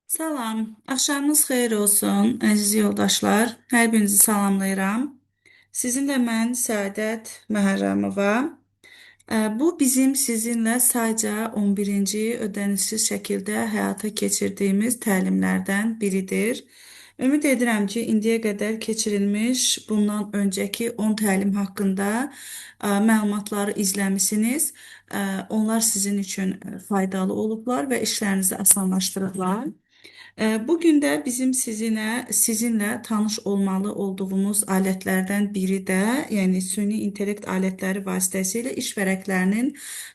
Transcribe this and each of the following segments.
Salam, axşamınız xeyir olsun, əziz yoldaşlar. Hər birinizi salamlayıram. Sizinlə mən Səadət Məhərrəmova. Bu bizim sizinlə sadəcə 11-ci ödənişsiz şəkildə həyata keçirdiyimiz təlimlərdən biridir. Ümid edirəm ki, indiyə qədər keçirilmiş bundan öncəki 10 təlim haqqında məlumatları izləmisiniz. Onlar sizin üçün faydalı olublar və işlərinizi asanlaşdırıblar. Bugün də bizim sizinlə tanış olmalı olduğumuz alətlərdən biri də, yəni süni intellekt alətləri vasitəsilə iş vərəqlərinin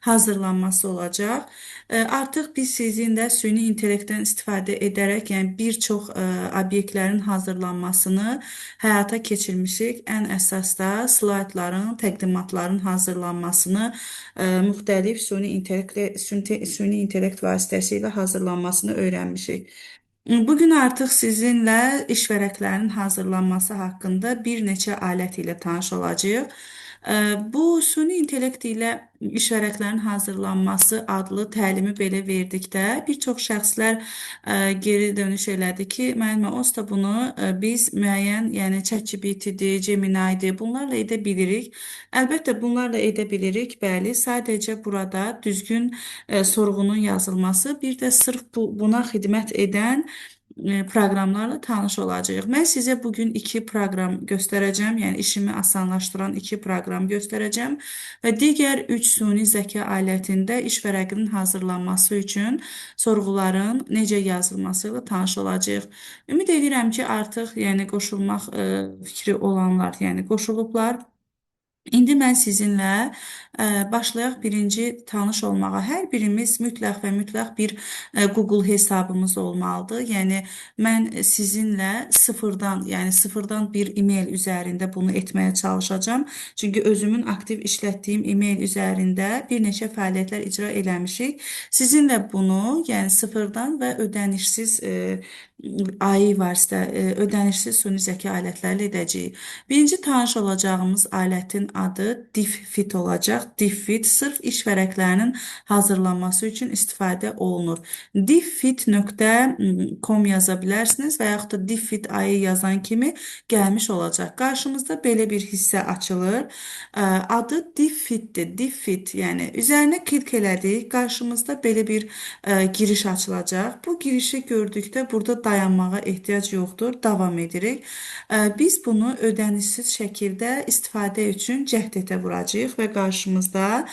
hazırlanması olacaq. Artıq biz sizinlə süni intellektdən istifadə edərək, yəni bir çox obyektlərin hazırlanmasını həyata keçirmişik. Ən əsas da slaydların, təqdimatların hazırlanmasını müxtəlif süni intellekt vasitəsilə hazırlanmasını öyrənmişik. Bugün artıq sizinlə iş vərəqlərinin hazırlanması haqqında bir neçə alət ilə tanış olacağıq. Bu süni intellekt ilə iş vərəqlərinin hazırlanması adlı təlimi belə verdikdə bir çox şəxslər geri dönüş elədi ki, müəllimə, onsuz da bunu biz müəyyən, yəni ChatGPT-dir, Gemini-dir, bunlarla edə bilirik. Əlbəttə bunlarla edə bilirik, bəli, sadəcə burada düzgün sorğunun yazılması, bir də sırf buna xidmət edən proqramlarla tanış olacağıq. Mən sizə bugün iki proqram göstərəcəm, yəni işimi asanlaşdıran iki proqram göstərəcəm və digər üç süni zəka alətində iş vərəqinin hazırlanması üçün sorğuların necə yazılması ilə tanış olacağıq. Ümid edirəm ki, artıq yəni qoşulmaq fikri olanlar, yəni qoşulublar. İndi mən sizinlə başlayaq birinci tanış olmağa. Hər birimiz mütləq və mütləq bir Google hesabımız olmalıdır. Yəni mən sizinlə sıfırdan, yəni sıfırdan bir e-mail üzərində bunu etməyə çalışacağam. Çünki özümün aktiv işlətdiyim e-mail üzərində bir neçə fəaliyyətlər icra eləmişik. Sizinlə bunu, yəni sıfırdan və ödənişsiz AI vasitə ödənişsiz süni zəka alətlərlə edəcəyik. Birinci tanış olacağımız alətin adı DeepFit olacaq. DeepFit sırf iş vərəqlərinin hazırlanması üçün istifadə olunur. deepfit.com yaza bilərsiniz və yaxud da DeepFit AI yazan kimi gəlmiş olacaq. Qarşımızda belə bir hissə açılır. Adı DeepFitdir. DeepFit, yəni üzərinə klik elədik. Qarşımızda belə bir giriş açılacaq. Bu girişi gördükdə burada dayanmağa ehtiyac yoxdur. Davam edirik. Biz bunu ödənişsiz şəkildə istifadə üçün cəhd etə vuracağıq və qarşımızda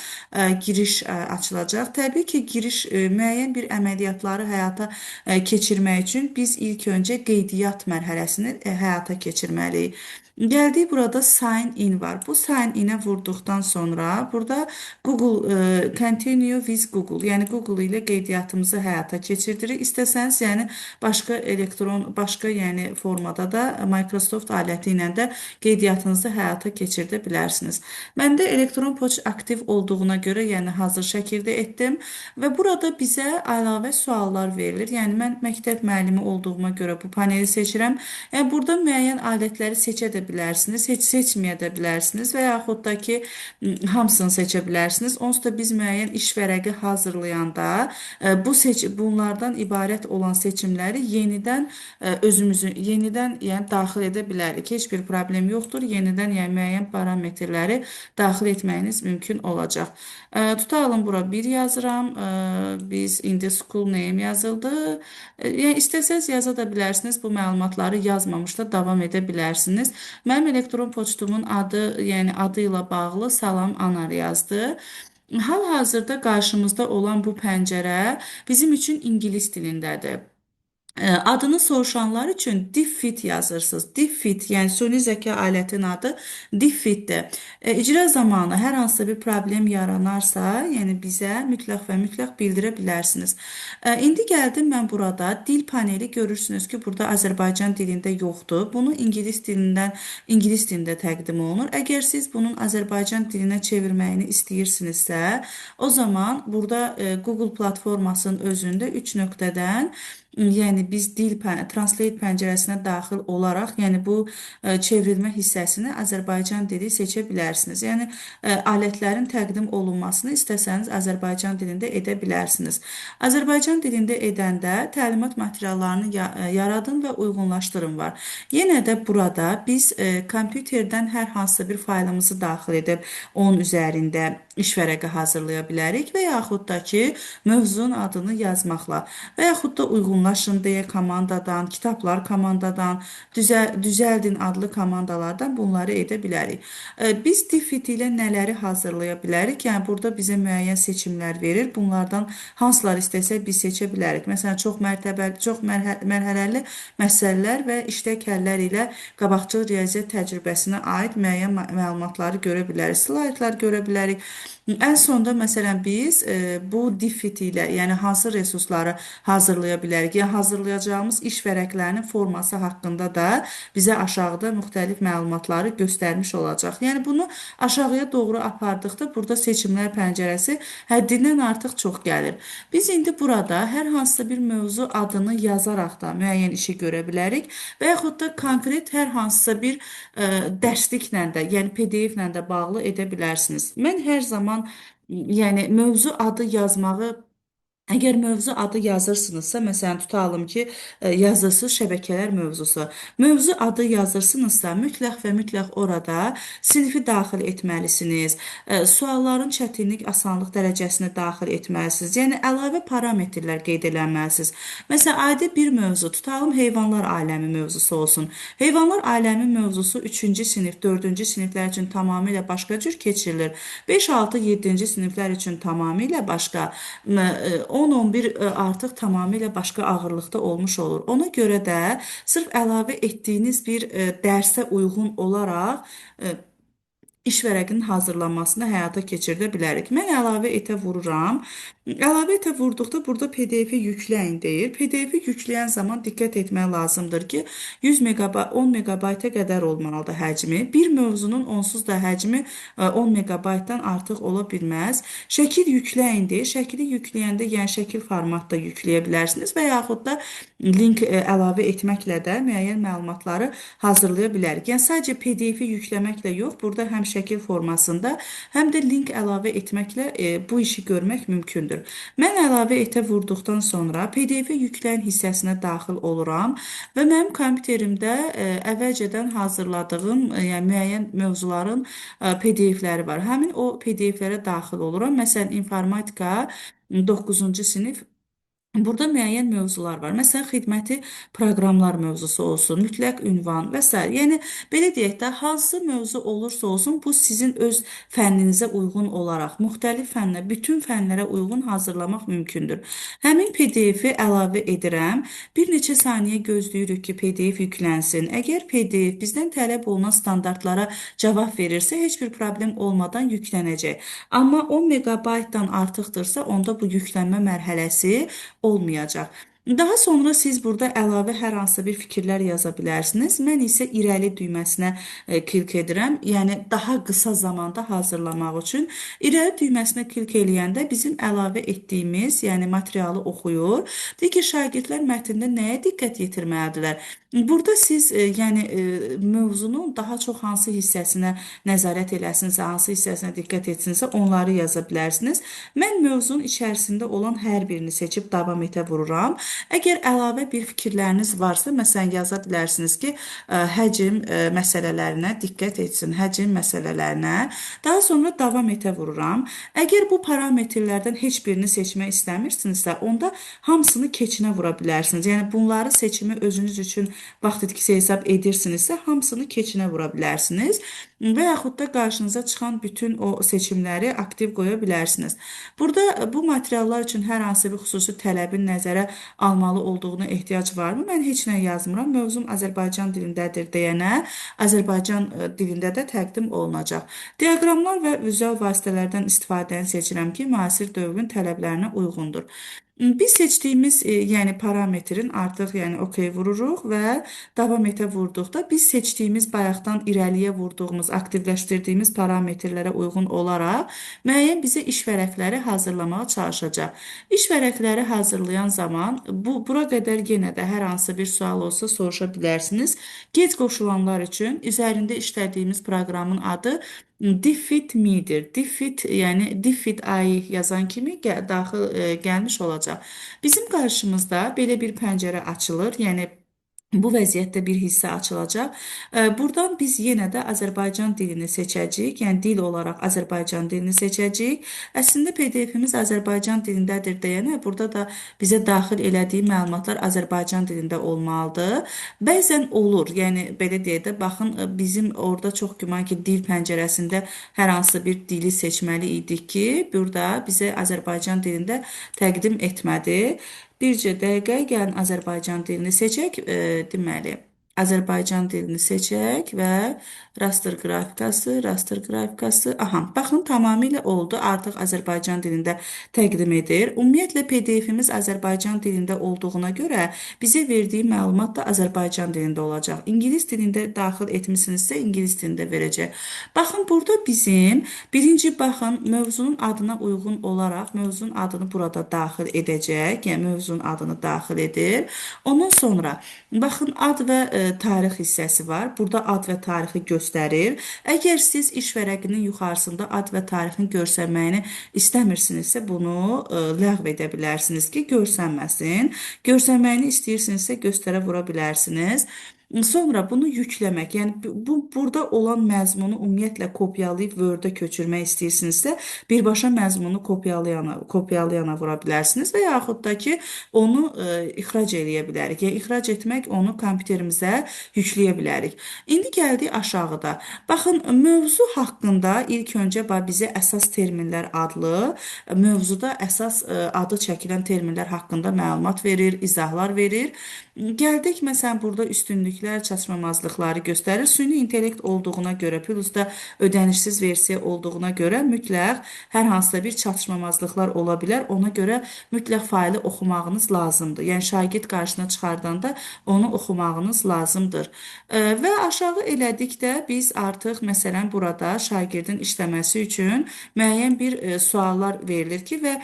giriş açılacaq. Təbii ki, giriş müəyyən bir əməliyyatları həyata keçirmək üçün biz ilk öncə qeydiyyat mərhələsini həyata keçirməliyik. Gəldik, burada sign in var. Bu sign in'ə vurduqdan sonra burada Google continue with Google, yəni Google ilə qeydiyyatımızı həyata keçirdirik. İstəsəniz, yəni başqa yəni formada da Microsoft aləti ilə də qeydiyyatınızı həyata keçirdə bilərsiniz. Məndə elektron poçt aktiv olduğuna görə, yəni hazır şəkildə etdim və burada bizə əlavə suallar verilir. Yəni mən məktəb müəllimi olduğuma görə bu paneli seçirəm. Yəni burada müəyyən alətləri seçə də bilərsiniz, heç seçməyə də bilərsiniz və yaxud da ki, hamısını seçə bilərsiniz. Onsuz da biz müəyyən iş vərəqi hazırlayanda bunlardan ibarət olan seçimləri yenidən yəni daxil edə bilərik. Heç bir problem yoxdur. Yenidən yəni müəyyən parametrləri daxil etməyiniz mümkün olacaq. Tutalım bura 1 yazıram. Biz indi school name yazıldı. Yəni istəsəz yaza da bilərsiniz. Bu məlumatları yazmamış da davam edə bilərsiniz. Mənim elektron poçtumun adı, yəni adı ilə bağlı salam anar yazdı. Hal-hazırda qarşımızda olan bu pəncərə bizim üçün ingilis dilindədir. Adını soruşanlar üçün DeepFit yazırsınız. DeepFit, yəni süni zəka alətin adı DeepFitdir. İcra zamanı hər hansısa bir problem yaranarsa, yəni bizə mütləq və mütləq bildirə bilərsiniz. İndi gəldim mən burada dil paneli görürsünüz ki, burada Azərbaycan dilində yoxdur. Bunu ingilis dilində təqdim olunur. Əgər siz bunun Azərbaycan dilinə çevirməyini istəyirsinizsə, o zaman burada Google platformasının özündə 3 nöqtədən Yəni biz translate pəncərəsinə daxil olaraq, yəni bu çevrilmə hissəsini Azərbaycan dili seçə bilərsiniz. Yəni alətlərin təqdim olunmasını istəsəniz Azərbaycan dilində edə bilərsiniz. Azərbaycan dilində edəndə təlimat materiallarını yaradın və uyğunlaşdırın var. Yenə də burada biz kompüterdən hər hansısa bir faylımızı daxil edib onun üzərində iş vərəqi hazırlaya bilərik və yaxud da ki, mövzunun adını yazmaqla və yaxud da uyğunlaşın deyə komandadan, kitablar komandadan, düzəldin adlı komandalardan bunları edə bilərik. Biz Diffit ilə nələri hazırlaya bilərik? Yəni burada bizə müəyyən seçimlər verir. Bunlardan hansıları istəsək biz seçə bilərik. Məsələn, çox mərhələli məsələlər və işlək həllər ilə qabaqcıl riyaziyyat təcrübəsinə aid müəyyən məlumatları görə bilərik. Slaydlar görə bilərik. Ən sonda məsələn biz bu Diffit ilə, yəni hansı resursları hazırlaya bilərik? Yəni hazırlayacağımız iş vərəqlərinin forması haqqında da bizə aşağıda müxtəlif məlumatları göstərmiş olacaq. Yəni bunu aşağıya doğru apardıqda burada seçimlər pəncərəsi həddindən artıq çox gəlir. Biz indi burada hər hansısa bir mövzu adını yazaraq da müəyyən işi görə bilərik və yaxud da konkret hər hansısa bir dərsliklə də, yəni PDF-lə də bağlı edə bilərsiniz. Mən hər zaman yəni mövzu adı yazmağı əgər mövzu adı yazırsınızsa, məsələn tutalım ki, yazırsınız şəbəkələr mövzusu. Mövzu adı yazırsınızsa, mütləq və mütləq orada sinifi daxil etməlisiniz. Sualların çətinlik, asanlıq dərəcəsini daxil etməlisiniz. Yəni əlavə parametrlər qeyd eləməlisiniz. Məsələn, adi bir mövzu tutalım, heyvanlar aləmi mövzusu olsun. Heyvanlar aləmi mövzusu 3-cü sinif, 4-cü siniflər üçün tamamilə başqa cür keçirilir. 5, 6, 7-ci siniflər üçün tamamilə başqa. 10-11 artıq tamamilə başqa ağırlıqda olmuş olur. Ona görə də sırf əlavə etdiyiniz bir dərsə uyğun olaraq iş vərəqinin hazırlanmasını həyata keçirdə bilərik. Mən əlavə etə vururam. Əlavə etə vurduqda burada PDF-i yükləyin deyir. PDF-i yükləyən zaman diqqət etmək lazımdır ki, 100 megabayt, 10 megabayta qədər olmalıdır həcmi. Bir mövzunun onsuz da həcmi 10 megabaytdan artıq ola bilməz. Şəkil yükləyin deyir. Şəkili yükləyəndə, yəni şəkil formatda yükləyə bilərsiniz və yaxud da link əlavə etməklə də müəyyən məlumatları hazırlaya bilərik. Yəni sadəcə PDF-i yükləməklə yox, burada həm şəkil formasında, həm də link əlavə etməklə bu işi görmək mümkündür. Mən əlavə etə vurduqdan sonra PDF-i yükləyən hissəsinə daxil oluram və mənim kompüterimdə əvvəlcədən hazırladığım, yəni müəyyən mövzuların PDF-ləri var. Həmin o PDF-lərə daxil oluram. Məsələn, informatika 9-cu sinif. Burada müəyyən mövzular var. Məsələn, xidməti proqramlar mövzusu olsun, mütləq ünvan və s. Yəni, belə deyək də, hansı mövzu olursa olsun, bu sizin öz fənninizə uyğun olaraq, müxtəlif fənlə, bütün fənlərə uyğun hazırlamaq mümkündür. Həmin PDF-i əlavə edirəm. Bir neçə saniyə gözləyirik ki, PDF yüklənsin. Əgər PDF bizdən tələb olunan standartlara cavab verirsə, heç bir problem olmadan yüklənəcək. Amma 10 megabaytdan artıqdırsa, onda bu yüklənmə mərhələsi olmayacaq. Daha sonra siz burada əlavə hər hansısa bir fikirlər yaza bilərsiniz. Mən isə irəli düyməsinə klik edirəm. Yəni daha qısa zamanda hazırlamaq üçün irəli düyməsinə klik eləyəndə bizim əlavə etdiyimiz, yəni materialı oxuyur. Deyir ki, şagirdlər mətndə nəyə diqqət yetirməlidirlər? Burada siz yəni mövzunun daha çox hansı hissəsinə nəzarət eləsinizsə, hansı hissəsinə diqqət etsinizsə, onları yaza bilərsiniz. Mən mövzunun içərisində olan hər birini seçib davam etə vururam. Əgər əlavə bir fikirləriniz varsa, məsələn, yaza bilərsiniz ki, həcm məsələlərinə diqqət etsin, həcm məsələlərinə. Daha sonra davam etə vururam. Əgər bu parametrlərdən heç birini seçmək istəmirsinizsə, onda hamısını keçinə vura bilərsiniz. Yəni, bunları seçimi özünüz üçün vaxt itkisi hesab edirsinizsə, hamısını keçinə vura bilərsiniz və yaxud da qarşınıza çıxan bütün o seçimləri aktiv qoya bilərsiniz. Burada bu materiallar üçün hər hansı bir xüsusi tələbin nəzərə almalı olduğuna ehtiyac varmı? Mən heç nə yazmıram. Mövzum Azərbaycan dilindədir deyənə, Azərbaycan dilində də təqdim olunacaq. Diaqramlar və vizual vasitələrdən istifadəni seçirəm ki, müasir dövrün tələblərinə uyğundur. Biz seçdiyimiz yəni parametrin artıq yəni okey vururuq və davam etə vurduqda biz seçdiyimiz bayaqdan irəliyə vurduğumuz, aktivləşdirdiyimiz parametrlərə uyğun olaraq müəyyən bizə iş vərəqləri hazırlamağa çalışacaq. İş vərəqləri hazırlayan zaman bura qədər yenə də hər hansı bir sual olsa soruşa bilərsiniz. Gec qoşulanlar üçün üzərində işlədiyimiz proqramın adı Diffit me'dir. Diffit yəni Diffit ay yazan kimi daxil gəlmiş olacaq. Bizim qarşımızda belə bir pəncərə açılır. Yəni bu vəziyyətdə bir hissə açılacaq. Buradan biz yenə də Azərbaycan dilini seçəcəyik. Yəni dil olaraq Azərbaycan dilini seçəcəyik. Əslində PDF-imiz Azərbaycan dilindədir deyənə burada da bizə daxil elədiyi məlumatlar Azərbaycan dilində olmalıdır. Bəzən olur. Yəni belə deyək də baxın bizim orada çox güman ki dil pəncərəsində hər hansı bir dili seçməli idik ki, burada bizə Azərbaycan dilində təqdim etmədi. Bircə dəqiqə gəlin Azərbaycan dilini seçək. Deməli, Azərbaycan dilini seçək və raster qrafikası. Aha, baxın tamamilə oldu. Artıq Azərbaycan dilində təqdim edir. Ümumiyyətlə PDF-imiz Azərbaycan dilində olduğuna görə bizə verdiyi məlumat da Azərbaycan dilində olacaq. İngilis dilində daxil etmisinizsə İngilis dilində verəcək. Baxın burada bizim birinci baxın mövzunun adına uyğun olaraq mövzunun adını burada daxil edəcək. Yəni mövzunun adını daxil edir. Ondan sonra baxın ad və tarix hissəsi var. Burada ad və tarixi göstərir. Əgər siz iş vərəqinin yuxarısında ad və tarixin görsənməyini istəmirsinizsə bunu ləğv edə bilərsiniz ki, görsənməsin. Görsənməyini istəyirsinizsə göstərə vura bilərsiniz. Sonra bunu yükləmək, yəni burada olan məzmunu ümumiyyətlə kopyalayıb Word-ə köçürmək istəyirsinizsə, birbaşa məzmunu kopyalayana vura bilərsiniz və yaxud da ki, onu ixrac eləyə bilərik. Yəni ixrac etmək, onu kompüterimizə yükləyə bilərik. İndi gəldik aşağıda. Baxın, mövzu haqqında ilk öncə bizə əsas terminlər adlı, mövzuda əsas adı çəkilən terminlər haqqında məlumat verir, izahlar verir. Gəldik, məsələn, burada üstünlüklər, çatışmamazlıqları göstərir. Süni intellekt olduğuna görə, plus da ödənişsiz versiya olduğuna görə mütləq hər hansısa bir çatışmamazlıqlar ola bilər. Ona görə mütləq faili oxumağınız lazımdır. Yəni, şagird qarşısına çıxardanda onu oxumağınız lazımdır. Və aşağı elədikdə biz artıq, məsələn, burada şagirdin işləməsi üçün müəyyən bir suallar verilir ki, və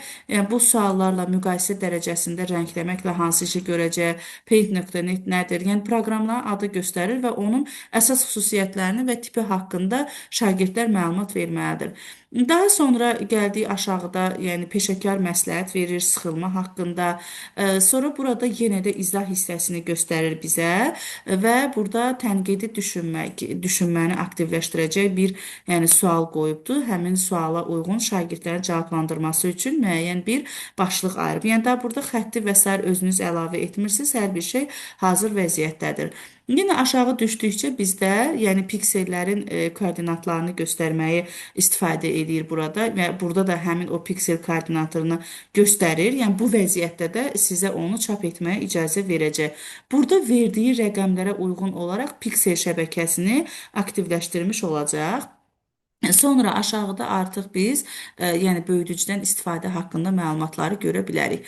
bu suallarla müqayisə dərəcəsində rəngləməklə hansı işi görəcək, Paint.net nədir? Yəni proqramların adı göstərir və onun əsas xüsusiyyətlərini və tipi haqqında şagirdlər məlumat verməlidir. Daha sonra gəldiyi aşağıda, yəni peşəkar məsləhət verir sıxılma haqqında. Sonra burada yenə də izah hissəsini göstərir bizə və burada tənqidi düşünməni aktivləşdirəcək bir yəni sual qoyubdur. Həmin suala uyğun şagirdlərin cavablandırması üçün müəyyən bir başlıq ayırıb. Yəni da burada xətti və sair özünüz əlavə etmirsiniz. Hər bir şey hazır vəziyyətdədir. Yenə aşağı düşdükcə bizdə yəni piksellərin koordinatlarını göstərməyi istifadə edir burada və burada da həmin o piksel koordinatını göstərir. Yəni bu vəziyyətdə də sizə onu çap etməyə icazə verəcək. Burada verdiyi rəqəmlərə uyğun olaraq piksel şəbəkəsini aktivləşdirmiş olacaq. Sonra aşağıda artıq biz yəni böyüdücüdən istifadə haqqında məlumatları görə bilərik.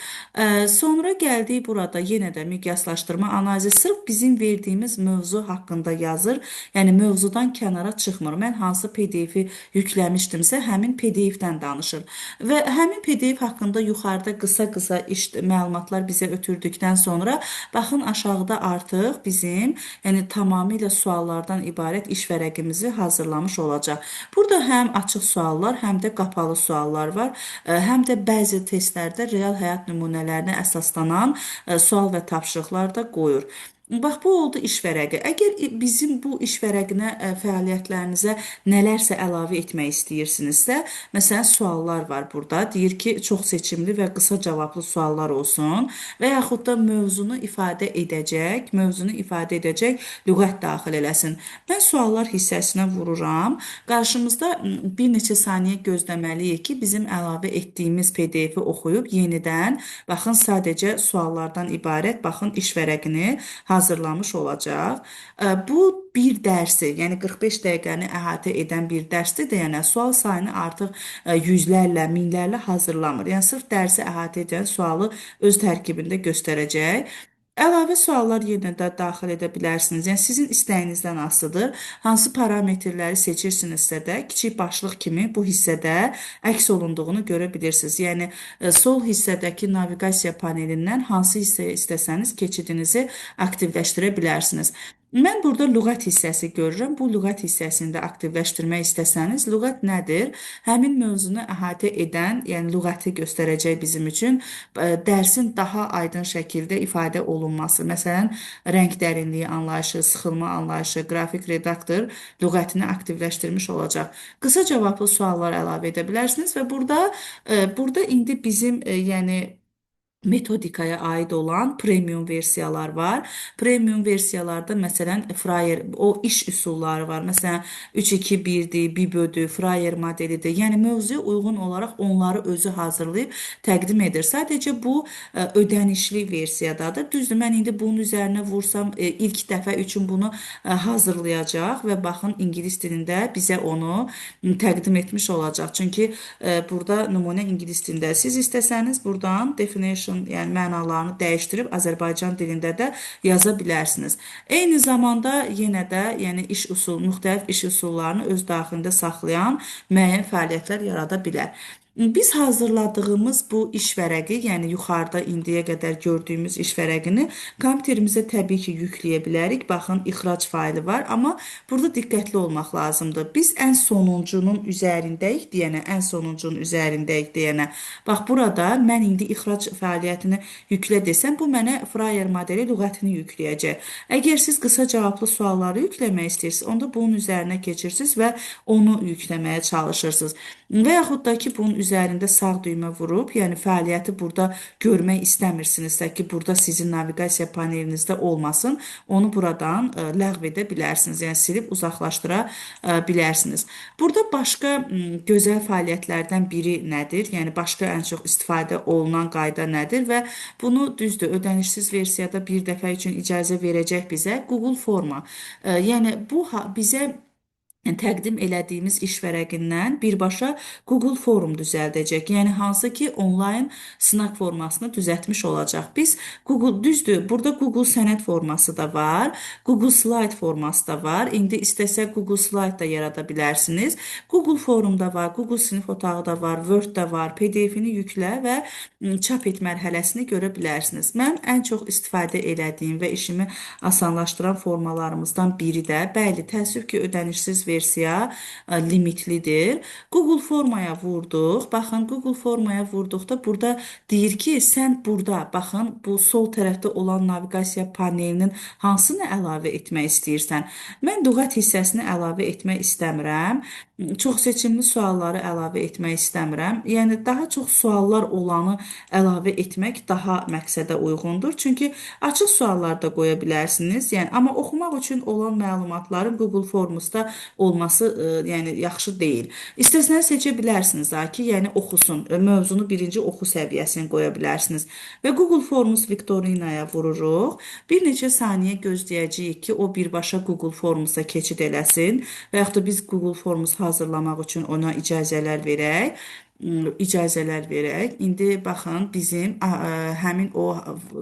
Sonra gəldik burada yenə də miqyaslaşdırma analizi sırf bizim verdiyimiz mövzu haqqında yazır. Yəni mövzudan kənara çıxmır. Mən hansı PDF-i yükləmişdimsə həmin PDF-dən danışır. Və həmin PDF haqqında yuxarıda qısa-qısa məlumatlar bizə ötürdükdən sonra baxın aşağıda artıq bizim yəni tamamilə suallardan ibarət iş vərəqimizi hazırlamış olacaq. Burada həm açıq suallar, həm də qapalı suallar var. Həm də bəzi testlərdə real həyat nümunələrinə əsaslanan sual və tapşırıqlar da qoyur. Bax, bu oldu iş vərəqi. Əgər bizim bu iş vərəqinə, fəaliyyətlərinizə nələrsə əlavə etmək istəyirsinizsə, məsələn, suallar var burada. Deyir ki, çox seçimli və qısa cavablı suallar olsun və yaxud da mövzunu ifadə edəcək lüğət daxil eləsin. Mən suallar hissəsinə vururam. Qarşımızda bir neçə saniyə gözləməliyik ki, bizim əlavə etdiyimiz PDF-i oxuyub yenidən, baxın, sadəcə suallardan ibarət, baxın, iş vərəqini hazırlamış olacaq. Bu bir dərsi, yəni 45 dəqiqəni əhatə edən bir dərsdir deyənə sual sayını artıq yüzlərlə, minlərlə hazırlamır. Yəni sırf dərsi əhatə edən sualı öz tərkibində göstərəcək. Əlavə suallar yenə də daxil edə bilərsiniz. Yəni sizin istəyinizdən asılıdır. Hansı parametrləri seçirsinizsə də kiçik başlıq kimi bu hissədə əks olunduğunu görə bilirsiniz. Yəni sol hissədəki naviqasiya panelindən hansı hissəyə istəsəniz keçidinizi aktivləşdirə bilərsiniz. Mən burada lüğət hissəsi görürəm. Bu lüğət hissəsini də aktivləşdirmək istəsəniz, lüğət nədir? Həmin mövzunu əhatə edən, yəni lüğəti göstərəcək bizim üçün dərsin daha aydın şəkildə ifadə olunması. Məsələn, rəng dərinliyi anlayışı, sıxılma anlayışı, qrafik redaktor lüğətini aktivləşdirmiş olacaq. Qısa cavablı suallar əlavə edə bilərsiniz və burada indi bizim yəni metodikaya aid olan premium versiyalar var. Premium versiyalarda məsələn Fryer o iş üsulları var. Məsələn 3-2-1-dir, BIBÖ-dür, Fryer modelidir. Yəni mövzuya uyğun olaraq onları özü hazırlayıb təqdim edir. Sadəcə bu ödənişli versiyadadır. Düzdür, mən indi bunun üzərinə vursam ilk dəfə üçün bunu hazırlayacaq və baxın ingilis dilində bizə onu təqdim etmiş olacaq. Çünki burada nümunə ingilis dilində. Siz istəsəniz buradan definition, yəni mənalarını dəyişdirib Azərbaycan dilində də yaza bilərsiniz. Eyni zamanda yenə də yəni müxtəlif iş üsullarını öz daxilində saxlayan müəyyən fəaliyyətlər yarada bilər. Biz hazırladığımız bu iş vərəqi, yəni yuxarıda indiyə qədər gördüyümüz iş vərəqini kompüterimizə təbii ki yükləyə bilərik. Baxın, ixrac faylı var, amma burada diqqətli olmaq lazımdır. Biz ən sonuncunun üzərindəyik deyənə, ən sonuncunun üzərindəyik deyənə. Bax, burada mən indi ixrac fəaliyyətini yüklə desəm, bu mənə Fryer modeli lüğətini yükləyəcək. Əgər siz qısa cavablı sualları yükləmək istəyirsiniz, onda bunun üzərinə keçirsiniz və onu yükləməyə çalışırsınız. Və yaxud da ki, bunun üzərində sağ düymə vurub, yəni fəaliyyəti burada görmək istəmirsinizsə ki, burada sizin naviqasiya panelinizdə olmasın, onu buradan ləğv edə bilərsiniz, yəni silib uzaqlaşdıra bilərsiniz. Burada başqa gözəl fəaliyyətlərdən biri nədir? Yəni başqa ən çox istifadə olunan qayda nədir və bunu düzdür, ödənişsiz versiyada bir dəfə üçün icazə verəcək bizə Google Forma. Yəni bu bizə təqdim elədiyimiz iş vərəqindən birbaşa Google Forum düzəldəcək. Yəni hansı ki onlayn sınaq formasını düzəltmiş olacaq. Biz düzdür, burada Google sənəd forması da var, Google Slide forması da var. İndi istəsək Google Slide da yarada bilərsiniz. Google Forum da var, Google sinif otağı da var, Word da var. PDF-ini yüklə və çap et mərhələsini görə bilərsiniz. Mən ən çox istifadə elədiyim və işimi asanlaşdıran formalarımızdan biri də, bəli, təəssüf ki, ödənişsiz versiya limitlidir. Google formaya vurduq. Baxın, Google formaya vurduqda burada deyir ki, sən burada, baxın, bu sol tərəfdə olan naviqasiya panelinin hansını əlavə etmək istəyirsən? Mən lüğət hissəsini əlavə etmək istəmirəm. Çox seçimli sualları əlavə etmək istəmirəm. Yəni, daha çox suallar olanı əlavə etmək daha məqsədə uyğundur. Çünki açıq suallar da qoya bilərsiniz. Yəni, amma oxumaq üçün olan məlumatların Google Formusda olması yəni yaxşı deyil. İstəsəniz seçə bilərsiniz ki, yəni oxusun. Mövzunu birinci oxu səviyyəsini qoya bilərsiniz. Və Google Forms Viktorinaya vururuq. Bir neçə saniyə gözləyəcəyik ki, o birbaşa Google Formsa keçid eləsin. Və yaxud da biz Google Forms hazırlamaq üçün ona icazələr verək. İndi baxın, bizim həmin o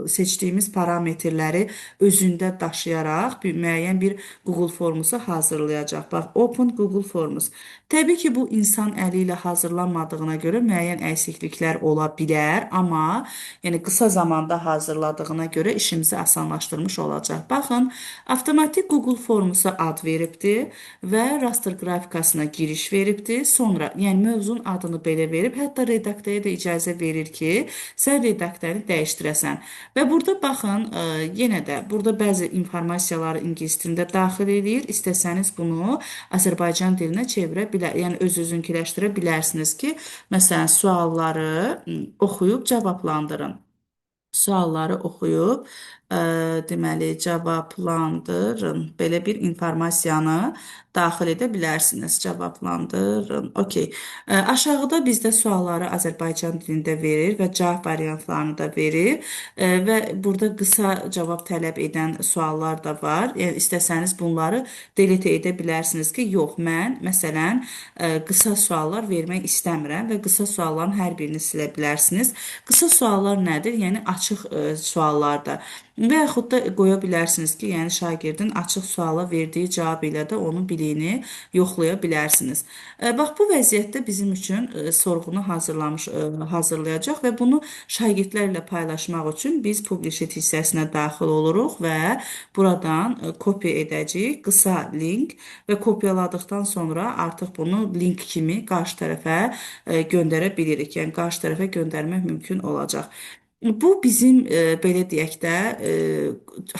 seçdiyimiz parametrləri özündə daşıyaraq müəyyən bir Google Formusu hazırlayacaq. Bax, Open Google Forms. Təbii ki, bu insan əli ilə hazırlanmadığına görə müəyyən əksikliklər ola bilər, amma yəni qısa zamanda hazırladığına görə işimizi asanlaşdırmış olacaq. Baxın, avtomatik Google Formusa ad veribdir və raster qrafikasına giriş veribdir. Sonra, yəni mövzunun adını belə verib, hətta redaktaya da icazə verir ki, sən redaktörü dəyişdirəsən. Və burada baxın, yenə də burada bəzi informasiyaları ingilis dilində daxil edir. İstəsəniz bunu Azərbaycan dilinə çevirə bilər, yəni öz-özünkiləşdirə bilərsiniz ki, məsələn, sualları oxuyub cavablandırın. Sualları oxuyub, deməli, cavablandırın. Belə bir informasiyanı daxil edə bilərsiniz. Cavablandırın. Okey. Aşağıda bizdə sualları Azərbaycan dilində verir və cavab variantlarını da verir. Və burada qısa cavab tələb edən suallar da var. Yəni istəsəniz bunları delete edə bilərsiniz ki, yox, mən məsələn qısa suallar vermək istəmirəm və qısa sualların hər birini silə bilərsiniz. Qısa suallar nədir? Yəni açıq suallardır. Və yaxud da qoya bilərsiniz ki, yəni şagirdin açıq suala verdiyi cavab ilə də onun biliyini yoxlaya bilərsiniz. Bax bu vəziyyətdə bizim üçün sorğunu hazırlayacaq və bunu şagirdlərlə paylaşmaq üçün biz publishet hissəsinə daxil oluruq və buradan kopya edəcəyik qısa link və kopyaladıqdan sonra artıq bunu link kimi qarşı tərəfə göndərə bilirik. Yəni qarşı tərəfə göndərmək mümkün olacaq. Bu bizim belə deyək də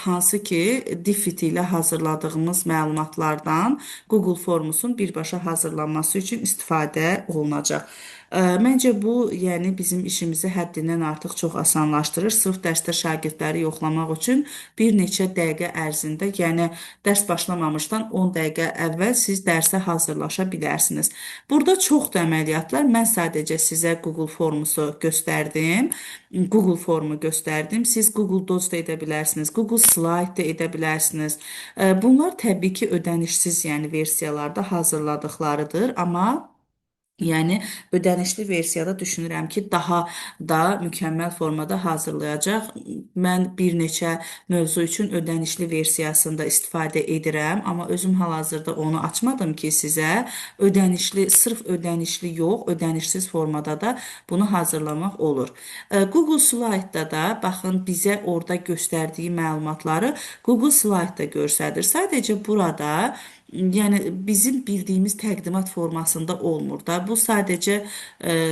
hansı ki Diffit ilə hazırladığımız məlumatlardan Google Formusun birbaşa hazırlanması üçün istifadə olunacaq. Məncə bu, yəni bizim işimizi həddindən artıq çox asanlaşdırır. Sırf dərsdə şagirdləri yoxlamaq üçün bir neçə dəqiqə ərzində, yəni dərs başlamamışdan 10 dəqiqə əvvəl siz dərsə hazırlaşa bilərsiniz. Burada çoxdur əməliyyatlar. Mən sadəcə sizə Google Formusu göstərdim. Google formu göstərdim. Siz Google Docs da edə bilərsiniz. Google Slide da edə bilərsiniz. Bunlar təbii ki ödənişsiz, yəni versiyalarda hazırladıqlarıdır, amma yəni ödənişli versiyada düşünürəm ki, daha da mükəmməl formada hazırlayacaq. Mən bir neçə mövzu üçün ödənişli versiyasında istifadə edirəm, amma özüm hal-hazırda onu açmadım ki, sizə ödənişli, sırf ödənişli yox, ödənişsiz formada da bunu hazırlamaq olur. Google Slide-da da baxın bizə orada göstərdiyi məlumatları Google Slide-da göstərir. Sadəcə burada yəni bizim bildiyimiz təqdimat formasında olmur da. Bu sadəcə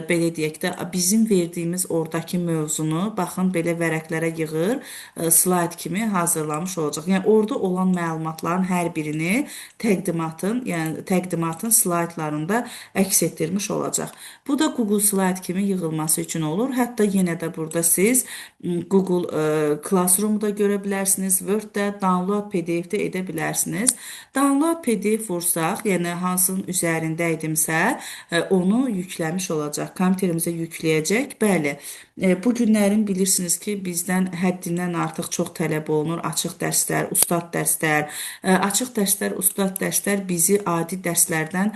belə deyək də bizim verdiyimiz oradakı mövzunu baxın belə vərəqlərə yığır, slayd kimi hazırlamış olacaq. Yəni orada olan məlumatların hər birini təqdimatın slaydlarında əks etdirmiş olacaq. Bu da Google Slide kimi yığılması üçün olur. Hətta yenə də burada siz Google Classroom-da görə bilərsiniz, Word-də, Download PDF-də edə bilərsiniz. Download PDF vursaq, yəni hansının üzərində idimsə, onu yükləmiş olacaq. Kompüterimizə yükləyəcək. Bəli, bu günlərin bilirsiniz ki, bizdən həddindən artıq çox tələb olunur. Açıq dərslər, ustad dərslər. Açıq dərslər, ustad dərslər bizi adi dərslərdən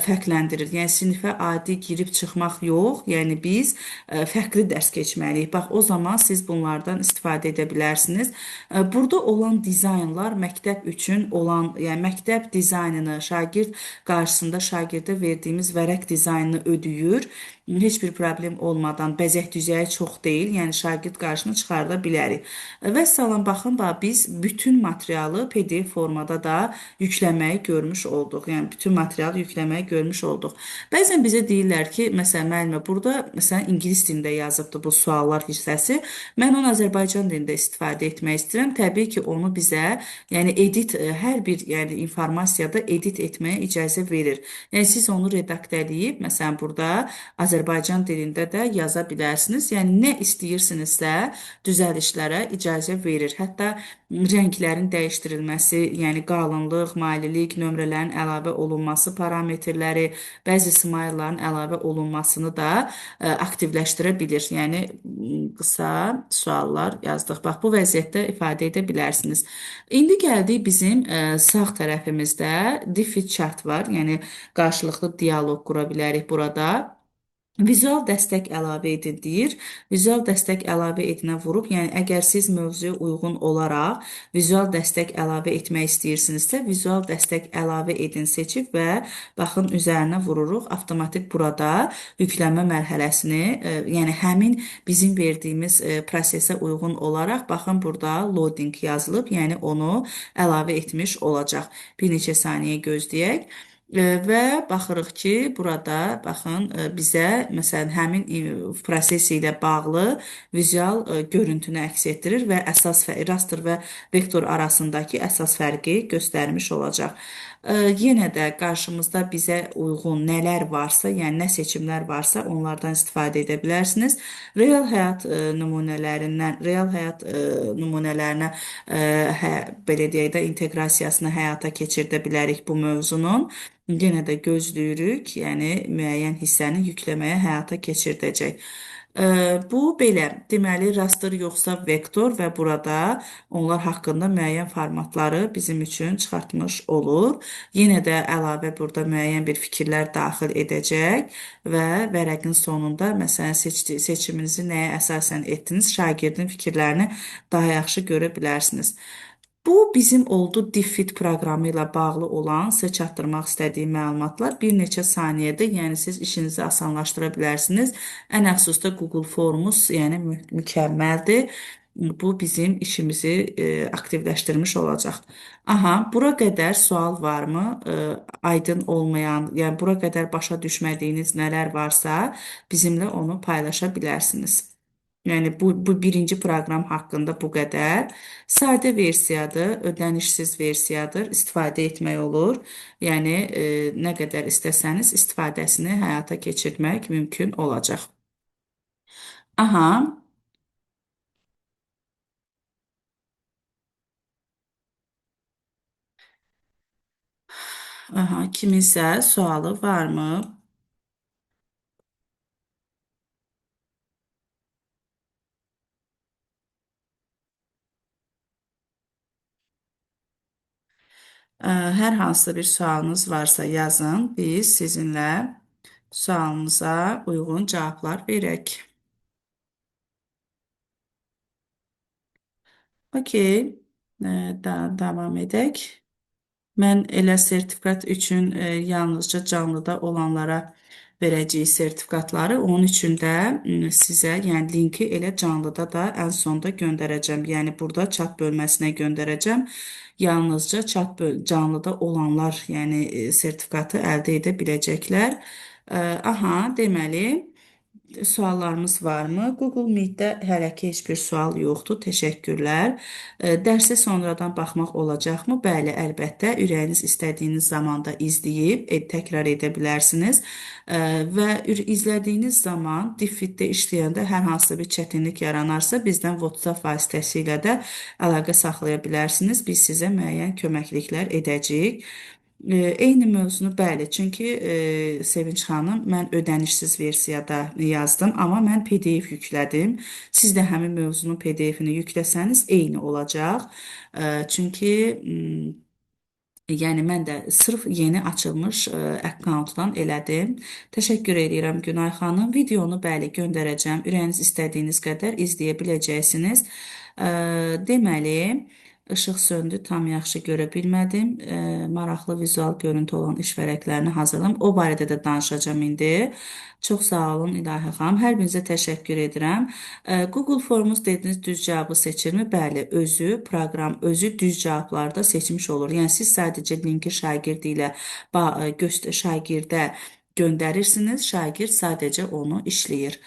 fərqləndirir. Yəni sinifə adi girib çıxmaq yox, yəni biz fərqli dərs keçməliyik. Bax, o zaman siz bunlardan istifadə edə bilərsiniz. Burada olan dizaynlar məktəb üçün olan, yəni məktəb dizaynını, şagird qarşısında şagirdə verdiyimiz vərəq dizaynını ödəyir. Heç bir problem olmadan bəzək düzəyi çox deyil, yəni şagird qarşısına çıxarda bilərik. Və salam, baxın, biz bütün materialı PDF formada da yükləməyi görmüş olduq. Yəni bütün materialı yükləməyi görmüş olduq. Bəzən bizə deyirlər ki, məsələn, müəllimə, burada məsələn ingilis dilində yazıbdı bu suallar hissəsi. Mən onu Azərbaycan dilində istifadə etmək istəyirəm. Təbii ki, onu bizə, yəni edit, hər bir yəni informasiyada edit etməyə icazə verir. Yəni siz onu redaktələyib, məsələn, burada Azərbaycan dilində də yaza bilərsiniz. Yəni nə istəyirsinizsə düzəlişlərə icazə verir. Hətta rənglərin dəyişdirilməsi, yəni qalınlıq, maililik, nömrələrin əlavə olunması parametrləri, bəzi smayılların əlavə olunmasını da aktivləşdirə bilir. Yəni qısa suallar yazdıq. Bax, bu vəziyyətdə ifadə edə bilərsiniz. İndi gəldik bizim sağ tərəfimizdə Diffit chart var. Yəni qarşılıqlı dialoq qura bilərik burada. Vizual dəstək əlavə edin deyir. Vizual dəstək əlavə edinə vurub, yəni əgər siz mövzuya uyğun olaraq vizual dəstək əlavə etmək istəyirsinizsə, vizual dəstək əlavə edin seçib və baxın üzərinə vururuq. Avtomatik burada yüklənmə mərhələsini, yəni həmin bizim verdiyimiz prosesə uyğun olaraq baxın burada loading yazılıb, yəni onu əlavə etmiş olacaq. Bir neçə saniyə gözləyək. Və baxırıq ki, burada baxın bizə məsələn həmin proses ilə bağlı vizual görüntünü əks etdirir və əsas raster və vektor arasındakı əsas fərqi göstərmiş olacaq. Yenə də qarşımızda bizə uyğun nələr varsa, yəni nə seçimlər varsa, onlardan istifadə edə bilərsiniz. Real həyat nümunələrindən, real həyat nümunələrinə belə deyək də inteqrasiyasını həyata keçirdə bilərik bu mövzunun. Yenə də gözləyirik, yəni müəyyən hissəni yükləməyə həyata keçirdəcək. Bu belə, deməli rastır yoxsa vektor və burada onlar haqqında müəyyən formatları bizim üçün çıxartmış olur. Yenə də əlavə burada müəyyən bir fikirlər daxil edəcək və vərəqin sonunda məsələn seçiminizi nəyə əsasən etdiniz, şagirdin fikirlərini daha yaxşı görə bilərsiniz. Bu bizim oldu Diffit proqramı ilə bağlı olan sizə çatdırmaq istədiyim məlumatlar. Bir neçə saniyədə, yəni siz işinizi asanlaşdıra bilərsiniz. Ən əxsusda Google Forms, yəni mükəmməldir. Bu bizim işimizi aktivləşdirmiş olacaq. Aha, bura qədər sual varmı? Aydın olmayan, yəni bura qədər başa düşmədiyiniz nələr varsa, bizimlə onu paylaşa bilərsiniz. Yəni bu birinci proqram haqqında bu qədər. Sadə versiyadır, ödənişsiz versiyadır, istifadə etmək olur. Yəni nə qədər istəsəniz istifadəsini həyata keçirmək mümkün olacaq. Aha, aha, kiminsə sualı varmı? Hər hansı bir sualınız varsa yazın, biz sizinlə sualınıza uyğun cavablar verək. Okey, davam edək. Mən elə sertifikat üçün yalnızca canlıda olanlara verəcəyi sertifikatları, onun üçün də sizə, yəni linki elə canlıda da ən sonda göndərəcəm. Yəni burada chat bölməsinə göndərəcəm. Yalnızca canlıda olanlar, yəni sertifikatı əldə edə biləcəklər. Aha, deməli suallarımız varmı? Google Meet-də hələ ki heç bir sual yoxdur. Təşəkkürlər. Dərsə sonradan baxmaq olacaqmı? Bəli, əlbəttə. Ürəyiniz istədiyiniz zamanda izləyib təkrar edə bilərsiniz. Və izlədiyiniz zaman Diffit-də işləyəndə hər hansı bir çətinlik yaranarsa, bizdən WhatsApp vasitəsilə də əlaqə saxlaya bilərsiniz. Biz sizə müəyyən köməkliklər edəcəyik. Eyni mövzunu bəli, çünki Sevinç xanım mən ödənişsiz versiyada yazdım, amma mən PDF yüklədim. Siz də həmin mövzunun PDF-ini yükləsəniz eyni olacaq. Çünki yəni mən də sırf yeni açılmış akkauntdan elədim. Təşəkkür edirəm Günay xanım. Videonu bəli göndərəcəm. Ürəyiniz istədiyiniz qədər izləyə biləcəksiniz. Deməli, işıq söndü, tam yaxşı görə bilmədim. Maraqlı vizual görüntü olan iş vərəqlərini hazırlam. O barədə də danışacağam indi. Çox sağ olun İlahi xanım. Hər birinizə təşəkkür edirəm. Google Forms dediniz düz cavabı seçirmi? Bəli, özü, proqram özü düz cavablarda seçmiş olur. Yəni siz sadəcə linki şagird ilə şagirdə göndərirsiniz, şagird sadəcə onu işləyir.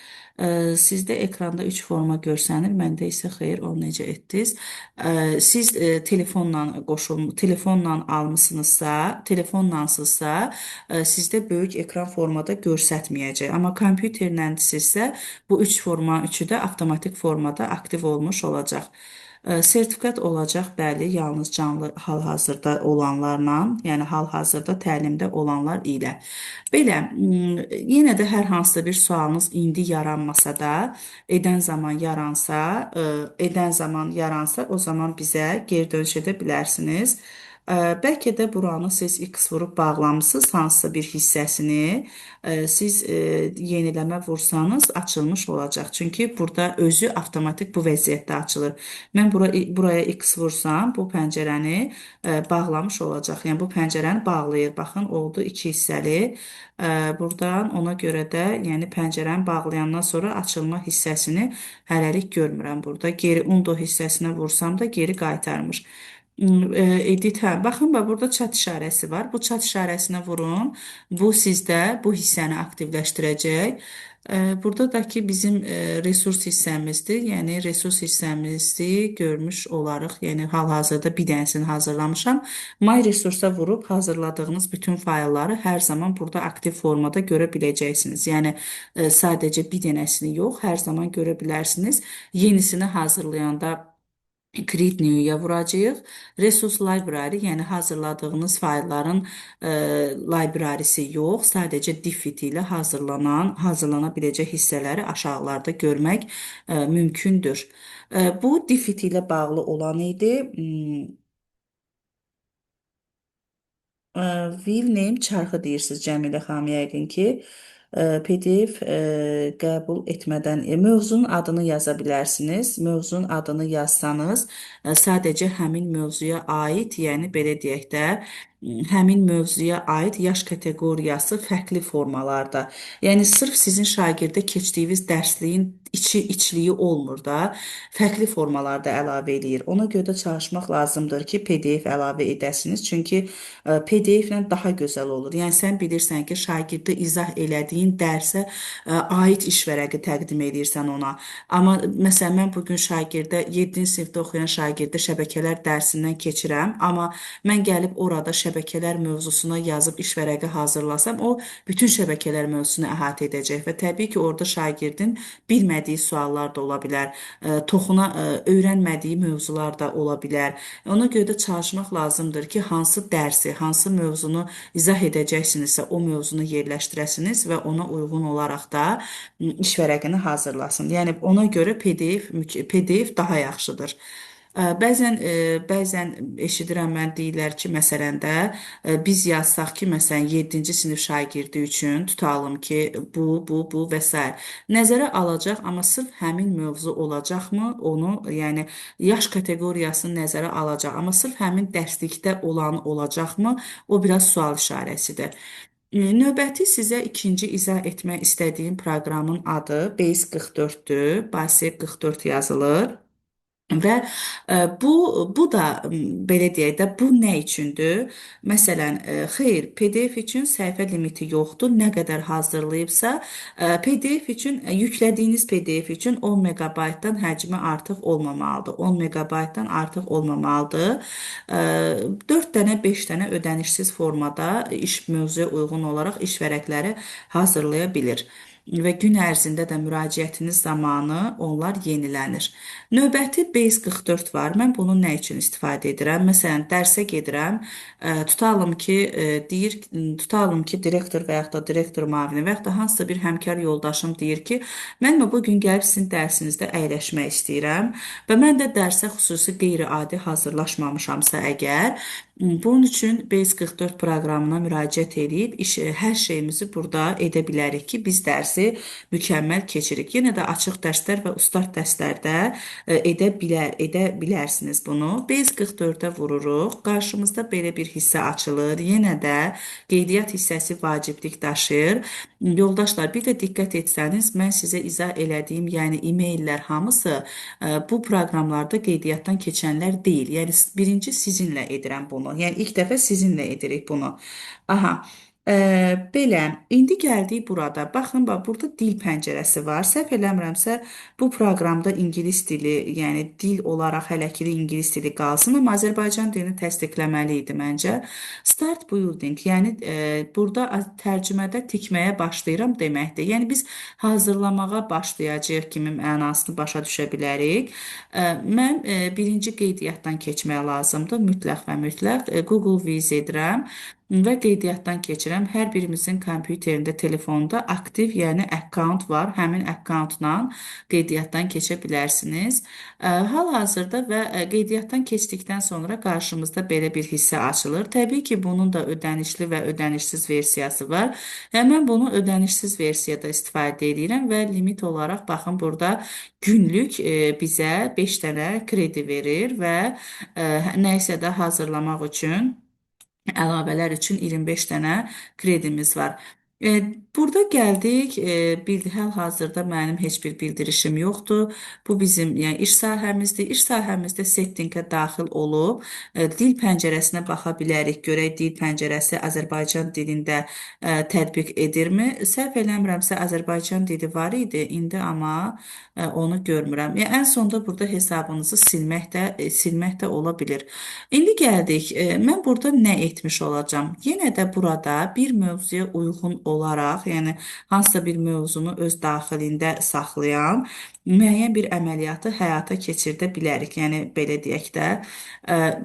Sizdə ekranda 3 forma görsənir, məndə isə xeyr, onu necə etdiniz? Siz telefonla almısınızsa, telefonlansızsa, sizdə böyük ekran formada göstərməyəcək. Amma kompüterləndirsinizsə, bu 3 forma üçü də avtomatik formada aktiv olmuş olacaq. Sertifikat olacaq, bəli, yalnız canlı hal-hazırda olanlarla, yəni hal-hazırda təlimdə olanlar ilə. Belə, yenə də hər hansı bir sualınız indi yaranmasa da, edən zaman yaransa, o zaman bizə geri dönüş edə bilərsiniz. Bəlkə də buranı siz X vurub bağlamısınız, hansısa bir hissəsini siz yeniləmə vursanız açılmış olacaq. Çünki burada özü avtomatik bu vəziyyətdə açılır. Mən buraya X vursam, bu pəncərəni bağlamış olacaq. Yəni bu pəncərəni bağlayır. Baxın, oldu iki hissəli. Buradan ona görə də, yəni pəncərəni bağlayandan sonra açılma hissəsini hələlik görmürəm burada. Geri undo hissəsinə vursam da geri qaytarmış. Edit, hə, baxın, burada chat işarəsi var. Bu chat işarəsinə vurun. Bu sizdə bu hissəni aktivləşdirəcək. Burada da ki bizim resurs hissəmizdir. Yəni resurs hissəmizi görmüş olarıq. Yəni hal-hazırda bir dənəsini hazırlamışam. My Resource-a vurub hazırladığınız bütün faylları hər zaman burada aktiv formada görə biləcəksiniz. Yəni sadəcə bir dənəsini yox, hər zaman görə bilərsiniz. Yenisini hazırlayanda Create New-ya vuracağıq. Resource Library, yəni hazırladığınız faylların librarysi yox, sadəcə diff ilə hazırlana biləcək hissələri aşağılarda görmək mümkündür. Bu diff ilə bağlı olan idi. Will name çarxı deyirsiniz Cəmilə xanım yəqin ki. PDF qəbul etmədən mövzunun adını yaza bilərsiniz. Mövzunun adını yazsanız, sadəcə həmin mövzuya aid, yəni belə deyək də, həmin mövzuya aid yaş kateqoriyası fərqli formalarda. Yəni sırf sizin şagirdə keçdiyiniz dərsliyin içliyi olmur da, fərqli formalarda əlavə eləyir. Ona görə də çalışmaq lazımdır ki, PDF əlavə edəsiniz. Çünki PDF-lə daha gözəl olur. Yəni sən bilirsən ki, şagirdə izah elədiyin dərsə aid iş vərəqi təqdim edirsən ona. Amma məsələn mən bu gün şagirdə 7-ci sinifdə oxuyan şagirdə şəbəkələr dərsindən keçirəm, amma mən gəlib orada şəbəkələr mövzusuna yazıb iş vərəqi hazırlasam, o bütün şəbəkələr mövzusunu əhatə edəcək və təbii ki, orada şagirdin bilmədiyi suallar da ola bilər, toxuna öyrənmədiyi mövzular da ola bilər. Ona görə də çalışmaq lazımdır ki, hansı dərsi, hansı mövzunu izah edəcəksinizsə, o mövzunu yerləşdirəsiniz və ona uyğun olaraq da iş vərəqini hazırlasın. Yəni ona görə PDF daha yaxşıdır. Bəzən eşidirəm mən deyirlər ki, məsələn də biz yazsaq ki, məsələn 7-ci sinif şagirdi üçün tutalım ki, bu və s. nəzərə alacaq, amma sırf həmin mövzu olacaqmı? Onu, yəni yaş kateqoriyasını nəzərə alacaq, amma sırf həmin dərslikdə olan olacaqmı? O biraz sual işarəsidir. Növbəti sizə ikinci izah etmək istədiyim proqramın adı Base 44-dür. Base 44 yazılır. Və bu da belə deyək də bu nə üçündür? Məsələn, xeyr, PDF üçün səhifə limiti yoxdur. Nə qədər hazırlayıbsa, PDF üçün yüklədiyiniz PDF üçün 10 meqabaytdan həcmi artıq olmamalıdır. 10 meqabaytdan artıq olmamalıdır. 4 dənə, 5 dənə ödənişsiz formada iş mövzuya uyğun olaraq iş vərəqləri hazırlaya bilir və gün ərzində də müraciətiniz zamanı onlar yenilənir. Növbəti Base 44 var. Mən bunu nə üçün istifadə edirəm? Məsələn, dərsə gedirəm. Tutalım ki, direktor və yaxud da direktor müavini və yaxud da hansısa bir həmkar yoldaşım deyir ki, mən bu gün gəlib sizin dərsinizdə əyləşmək istəyirəm və mən də dərsə xüsusi qeyri-adi hazırlaşmamışamsa əgər, bunun üçün Base 44 proqramına müraciət edib hər şeyimizi burada edə bilərik ki, biz dərsi mükəmməl keçirik. Yenə də açıq dərslər və ustad dərslərdə edə bilərsiniz bunu. Base 44-ə vururuq. Qarşımızda belə bir hissə açılır. Yenə də qeydiyyat hissəsi vaciblik daşıyır. Yoldaşlar, bir də diqqət etsəniz, mən sizə izah elədiyim, yəni e-maillər hamısı bu proqramlarda qeydiyyatdan keçənlər deyil. Yəni birinci sizinlə edirəm bunu. Yəni ilk dəfə sizinlə edirik bunu. Aha. Belə, indi gəldik burada. Baxın, burada dil pəncərəsi var. Səhv eləmirəmsə, bu proqramda ingilis dili, yəni dil olaraq hələ ki ingilis dili qalsın, amma Azərbaycan dilini təsdiqləməli idi məncə. Start building, yəni burada tərcümədə tikməyə başlayıram deməkdir. Yəni biz hazırlamağa başlayacağıq kimi mənasını başa düşə bilərik. Mən birinci qeydiyyatdan keçmək lazımdır, mütləq və mütləq. Google Viz edirəm və qeydiyyatdan keçirəm. Hər birimizin kompüterində, telefonda aktiv, yəni akkaunt var. Həmin akkauntla qeydiyyatdan keçə bilərsiniz. Hal-hazırda və qeydiyyatdan keçdikdən sonra qarşımızda belə bir hissə açılır. Təbii ki, bunun da ödənişli və ödənişsiz versiyası var. Mən bunu ödənişsiz versiyada istifadə edirəm və limit olaraq baxın burada günlük bizə 5 dənə kredi verir və nə isə də hazırlamaq üçün əlavələr üçün 25 dənə kredimiz var. Burada gəldik, hal-hazırda mənim heç bir bildirişim yoxdur. Bu bizim yəni iş sahəmizdir. İş sahəmizdə settinqə daxil olub dil pəncərəsinə baxa bilərik. Görək dil pəncərəsi Azərbaycan dilində tətbiq edirmi? Səhv eləmirəmsə Azərbaycan dili var idi, indi amma onu görmürəm. Yəni ən sonda burada hesabınızı silmək də ola bilir. İndi gəldik. Mən burada nə etmiş olacağam? Yenə də burada bir mövzuya uyğun olaraq, yəni hansısa bir mövzunu öz daxilində saxlayan müəyyən bir əməliyyatı həyata keçirdə bilərik. Yəni belə deyək də,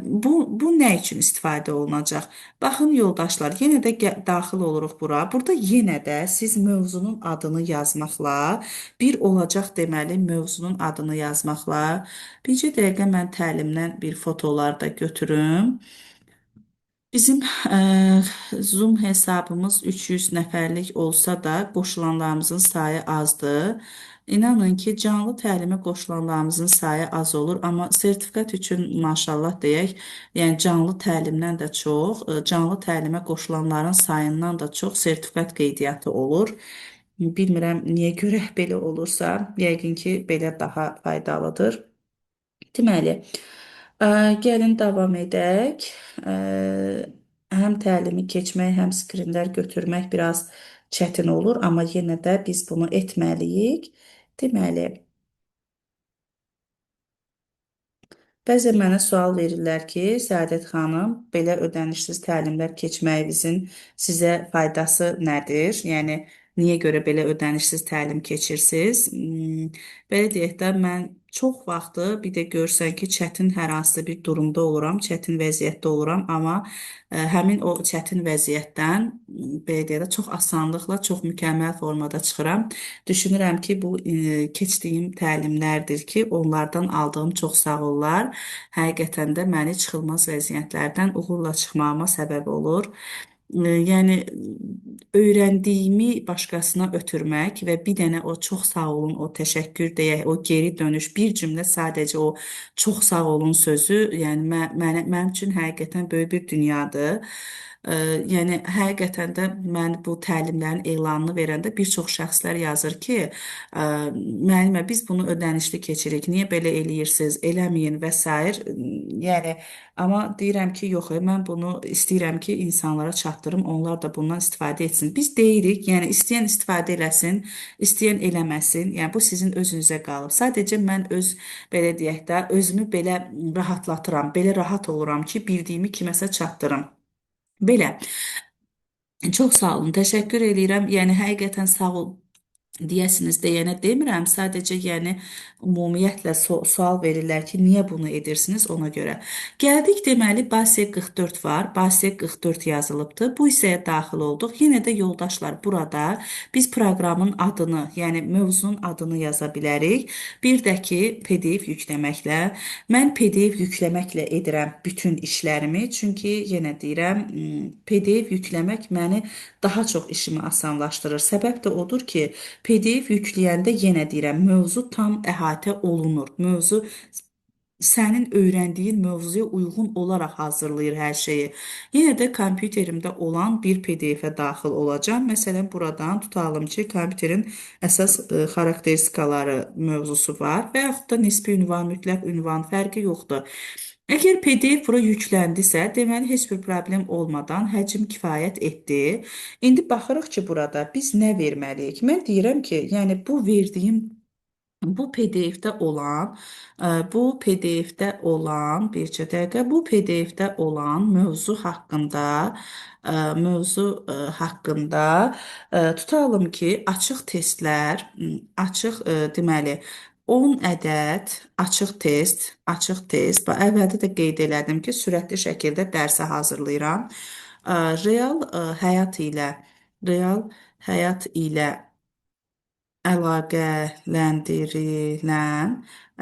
bu nə üçün istifadə olunacaq? Baxın yoldaşlar, yenə də daxil oluruq bura. Burada yenə də siz mövzunun adını yazmaqla, bir olacaq deməli mövzunun adını yazmaqla. Bircə dəqiqə mən təlimdən bir fotolar da götürüm. Bizim Zoom hesabımız 300 nəfərlik olsa da qoşulanlarımızın sayı azdır. İnanın ki, canlı təlimə qoşulanlarımızın sayı az olur, amma sertifikat üçün maşallah deyək, yəni canlı təlimdən də çox, canlı təlimə qoşulanların sayından da çox sertifikat qeydiyyatı olur. Bilmirəm niyə görə belə olursa, yəqin ki, belə daha faydalıdır. Deməli, ə, gəlin davam edək. Ə, Həm təlimi keçmək, həm skrinlər götürmək biraz çətin olur, amma yenə də biz bunu etməliyik. Deməli, bəzən mənə sual verirlər ki, Səadət xanım, belə ödənişsiz təlimlər keçməyinizin sizə faydası nədir? Yəni, niyə görə belə ödənişsiz təlim keçirsiniz? Belə deyək də, mən çox vaxtı bir də görsən ki, çətin hər hansısa bir durumda oluram, çətin vəziyyətdə oluram, amma həmin o çətin vəziyyətdən belə deyək də çox asanlıqla, çox mükəmməl formada çıxıram. Düşünürəm ki, bu keçdiyim təlimlərdir ki, onlardan aldığım çox sağollar həqiqətən də məni çıxılmaz vəziyyətlərdən uğurla çıxmağıma səbəb olur. Yəni öyrəndiyimi başqasına ötürmək və bir dənə o çox sağ olun, o təşəkkür deyək, o geri dönüş, bir cümlə sadəcə o çox sağ olun sözü, yəni mənim üçün həqiqətən böyük bir dünyadır. Yəni həqiqətən də mən bu təlimlərin elanını verəndə bir çox şəxslər yazır ki, müəllimə biz bunu ödənişli keçirik, niyə belə eləyirsiniz, eləməyin və s. Yəni amma deyirəm ki, yox, mən bunu istəyirəm ki, insanlara çatdırım, onlar da bundan istifadə etsin. Biz deyirik, yəni istəyən istifadə eləsin, istəyən eləməsin. Yəni bu sizin özünüzə qalıb. Sadəcə mən öz belə deyək də, özümü belə rahatlatıram, belə rahat oluram ki, bildiyimi kiməsə çatdırım. Belə. Çox sağ olun, təşəkkür eləyirəm. Yəni həqiqətən sağ ol deyəsiniz deyənə demirəm, sadəcə yəni ümumiyyətlə sual verirlər ki, niyə bunu edirsiniz ona görə. Gəldik deməli Basiyə 44 var. Basiyə 44 yazılıbdı. Bu hissəyə daxil olduq. Yenə də yoldaşlar burada biz proqramın adını, yəni mövzunun adını yaza bilərik. Bir də ki PDF yükləməklə. Mən PDF yükləməklə edirəm bütün işlərimi. Çünki yenə deyirəm, PDF yükləmək məni daha çox işimi asanlaşdırır. Səbəb də odur ki, PDF yükləyəndə yenə deyirəm, mövzu tam əhatə olunur. Mövzu sənin öyrəndiyin mövzuya uyğun olaraq hazırlayır hər şeyi. Yenə də kompüterimdə olan bir PDF-ə daxil olacağam. Məsələn, buradan tutalım ki, kompüterin əsas xarakteristikaları mövzusu var və yaxud da nisbi ünvan, mütləq ünvan fərqi yoxdur. Əgər PDF bura yükləndisə, deməli heç bir problem olmadan həcm kifayət etdi. İndi baxırıq ki, burada biz nə verməliyik? Mən deyirəm ki, yəni bu verdiyim bu PDF-də olan, bircə dəqiqə, bu PDF-də olan mövzu haqqında tutalım ki, deməli 10 ədəd açıq test, əvvəldə də qeyd elədim ki, sürətli şəkildə dərsə hazırlayıram. Real həyat ilə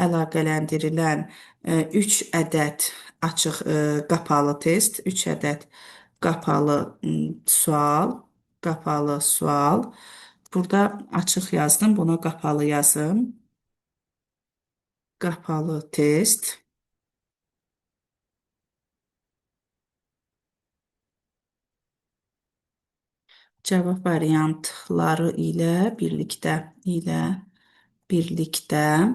əlaqələndirilən 3 ədəd açıq qapalı test, 3 ədəd qapalı sual. Burada açıq yazdım, buna qapalı yazım. Qapalı test. Cavab variantları ilə birlikdə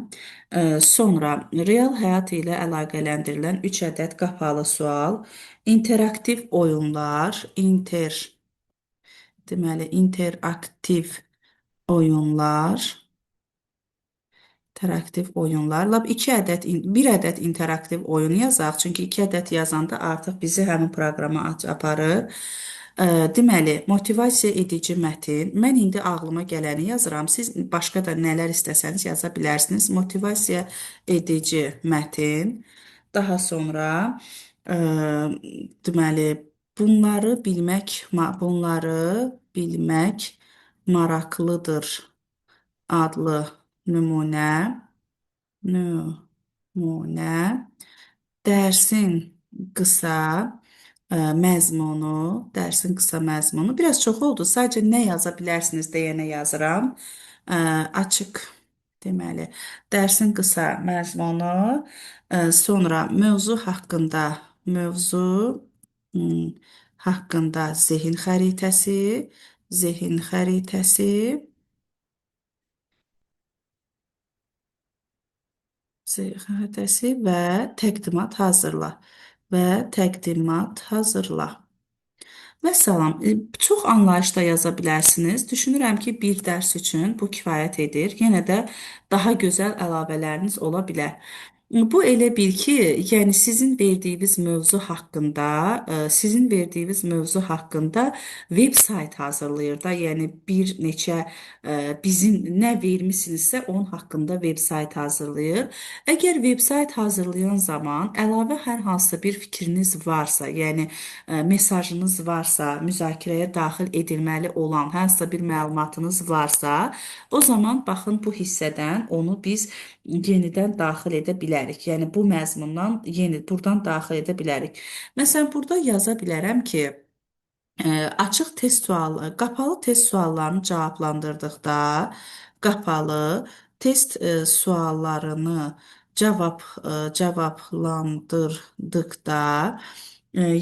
sonra real həyat ilə əlaqələndirilən 3 ədəd qapalı sual, interaktiv oyunlar, interaktiv oyunlar, interaktiv oyunlar. Lab 2 ədəd, 1 ədəd interaktiv oyun yazaq. Çünki 2 ədəd yazanda artıq bizi həmin proqrama aparır. Deməli, motivasiya edici mətin. Mən indi ağlıma gələni yazıram. Siz başqa da nələr istəsəniz yaza bilərsiniz. Motivasiya edici mətin. Daha sonra ə, deməli, bunları bilmək maraqlıdır adlı nümunə dərsin qısa məzmunu, biraz çox oldu. Sadəcə nə yaza bilərsiniz deyənə yazıram. Açıq deməli, dərsin qısa məzmunu, sonra mövzu haqqında zehin xəritəsi və təqdimat hazırla. Vəssalam, çox anlayışla yaza bilərsiniz. Düşünürəm ki, bir dərs üçün bu kifayət edir. Yenə də daha gözəl əlavələriniz ola bilər. Bu elə bil ki, yəni sizin verdiyiniz mövzu haqqında veb sayt hazırlayır da, yəni bir neçə bizim nə vermisinizsə onun haqqında veb sayt hazırlayır. Əgər veb sayt hazırlayan zaman əlavə hər hansı bir fikriniz varsa, yəni mesajınız varsa, müzakirəyə daxil edilməli olan hansısa bir məlumatınız varsa, o zaman baxın bu hissədən onu biz yenidən daxil edə bilərik. Yəni bu məzmundan buradan daxil edə bilərik. Məsələn, burada yaza bilərəm ki, açıq test sualı, qapalı test suallarını qapalı test suallarını cavablandırdıqda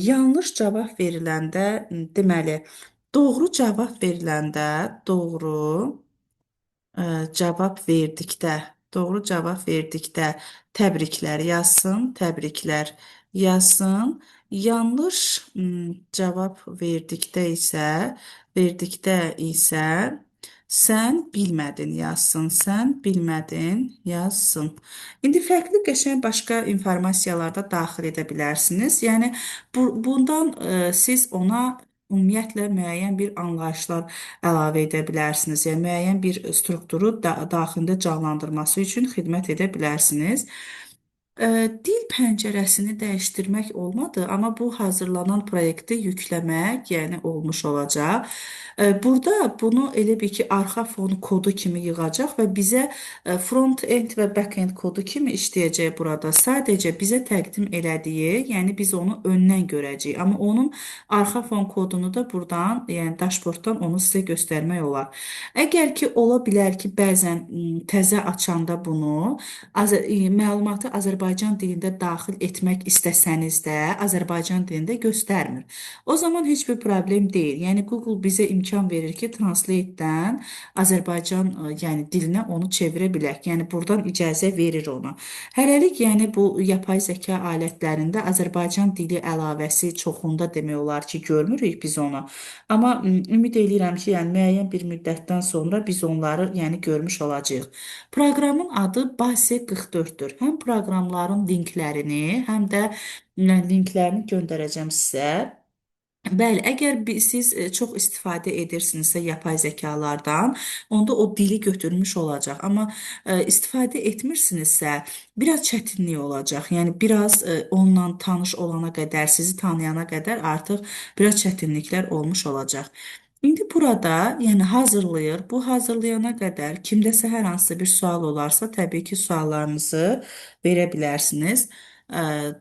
yanlış cavab veriləndə, deməli, doğru ə, doğru cavab verdikdə təbriklər yazsın. Yanlış cavab verdikdə isə sən bilmədin yazsın. İndi fərqli qəşəng başqa informasiyalarda daxil edə bilərsiniz. Yəni bundan siz ona ümumiyyətlə müəyyən bir anlayışlar əlavə edə bilərsiniz. Yəni müəyyən bir strukturu daxilində canlandırması üçün xidmət edə bilərsiniz. Dil pəncərəsini dəyişdirmək olmadı, amma bu hazırlanan proyekti yükləmək, yəni olmuş olacaq. Burada bunu elə bil ki, arxa fon kodu kimi yığacaq və bizə front-end və back-end kodu kimi işləyəcək burada. Sadəcə bizə təqdim elədiyi, yəni biz onu öndən görəcəyik. Amma onun arxa fon kodunu da buradan, yəni dashboarddan onu sizə göstərmək olar. Əgər ki, ola bilər ki, bəzən təzə açanda bunu məlumatı Azərbaycan dilində daxil etmək istəsəniz də Azərbaycan dilində göstərmir. O zaman heç bir problem deyil. Yəni Google bizə imkan verir ki, Translate-dən Azərbaycan yəni dilinə onu çevirə bilək. Yəni buradan icazə verir ona. Hələlik yəni bu yapay zəka alətlərində Azərbaycan dili əlavəsi çoxunda demək olar ki, görmürük biz onu. Amma ümid edirəm ki, yəni müəyyən bir müddətdən sonra biz onları yəni görmüş olacağıq. Proqramın adı Base 44-dür. Həm proqramların linklərini, həm də linklərini göndərəcəm sizə. Bəli, əgər siz çox istifadə edirsinizsə yapay zəkalardan, onda o dili götürmüş olacaq. Amma istifadə etmirsinizsə, biraz çətinlik olacaq. Yəni biraz onunla tanış olana qədər, sizi tanıyana qədər artıq biraz çətinliklər olmuş olacaq. İndi burada, yəni hazırlayır. Bu hazırlayana qədər kimdəsə hər hansı bir sual olarsa, təbii ki, suallarınızı verə bilərsiniz.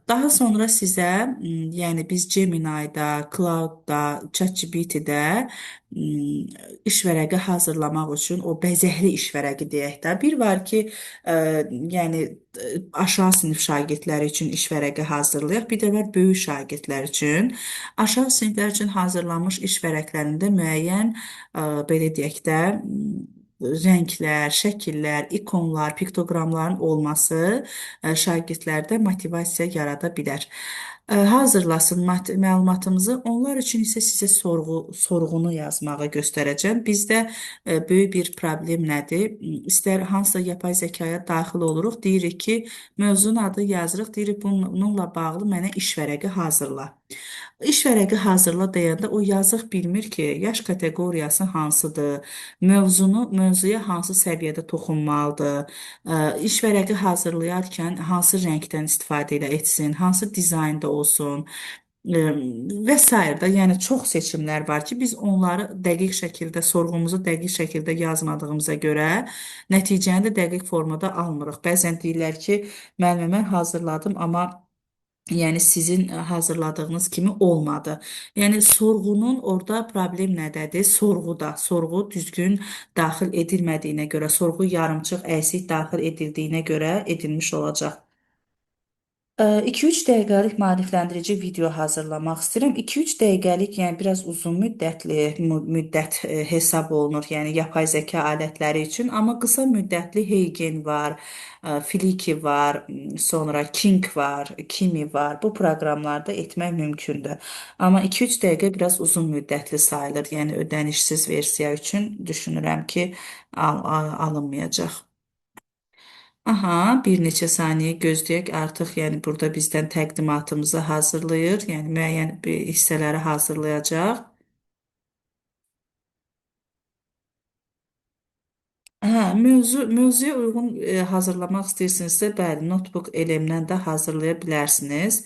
Daha sonra sizə, yəni biz Gemini-da, Cloud-da, ChatGPT-də iş vərəqi hazırlamaq üçün o bəzəkli iş vərəqi deyək də. Bir var ki, yəni aşağı sinif şagirdləri üçün iş vərəqi hazırlayaq. Bir də var böyük şagirdlər üçün. Aşağı siniflər üçün hazırlanmış iş vərəqlərində müəyyən, belə deyək də, rənglər, şəkillər, ikonlar, piktoqramların olması şagirdlərdə motivasiya yarada bilər. Hazırlasın məlumatımızı. Onlar üçün isə sizə sorğunu yazmağı göstərəcəm. Bizdə böyük bir problem nədir? İstər hansısa yapay zəkaya daxil oluruq, deyirik ki, mövzunun adı yazırıq, deyirik bununla bağlı mənə iş vərəqi hazırla. İş vərəqi hazırla deyəndə o yazıq bilmir ki, yaş kateqoriyası hansıdır, mövzuya hansı səviyyədə toxunmalıdır, iş vərəqi hazırlayarkən hansı rəngdən istifadə ilə etsin, hansı dizaynda olsun və sair də. Yəni çox seçimlər var ki, biz onları dəqiq şəkildə, sorğumuzu dəqiq şəkildə yazmadığımıza görə nəticəni də dəqiq formada almırıq. Bəzən deyirlər ki, müəllimə mən hazırladım, amma yəni sizin hazırladığınız kimi olmadı. Yəni sorğunun orada problem nədədir? Sorğuda. Sorğu düzgün daxil edilmədiyinə görə, sorğu yarımçıq, əksik daxil edildiyinə görə edilmiş olacaq. 2-3 dəqiqəlik maarifləndirici video hazırlamaq istəyirəm. 2-3 dəqiqəlik, yəni biraz uzun müddətli müddət hesab olunur, yəni yapay zəka alətləri üçün, amma qısa müddətli Heygen var, Fliki var, sonra King var, Kimi var. Bu proqramlarda etmək mümkündür. Amma 2-3 dəqiqə biraz uzun müddətli sayılır. Yəni ödənişsiz versiya üçün düşünürəm ki, alınmayacaq. Aha, bir neçə saniyə gözləyək. Artıq yəni burada bizdən təqdimatımızı hazırlayır. Yəni müəyyən bir hissələri hazırlayacaq. Hə, mövzuya uyğun hazırlamaq istəyirsinizsə, bəli, notebook elemdən də hazırlaya bilərsiniz.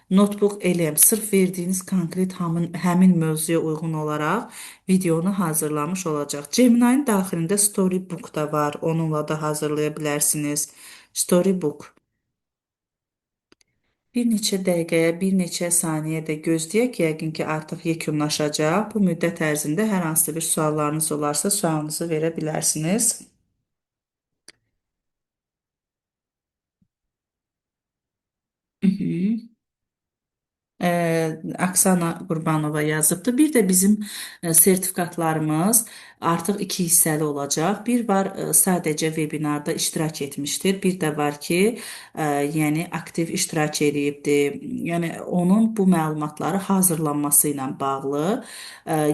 Notebook elem sırf verdiyiniz konkret həmin mövzuya uyğun olaraq videonu hazırlamış olacaq. Gemini-nin daxilində Storybook da var. Onunla da hazırlaya bilərsiniz. Storybook. Bir neçə dəqiqəyə, bir neçə saniyə də gözləyək. Yəqin ki, artıq yekunlaşacaq. Bu müddət ərzində hər hansı bir suallarınız olarsa, sualınızı verə bilərsiniz. Mhm. Aksana Qurbanova yazıbdı. Bir də bizim sertifikatlarımız artıq iki hissəli olacaq. Bir var sadəcə vebinarda iştirak etmişdir. Bir də var ki, yəni aktiv iştirak edibdir. Yəni onun bu məlumatları hazırlanması ilə bağlı.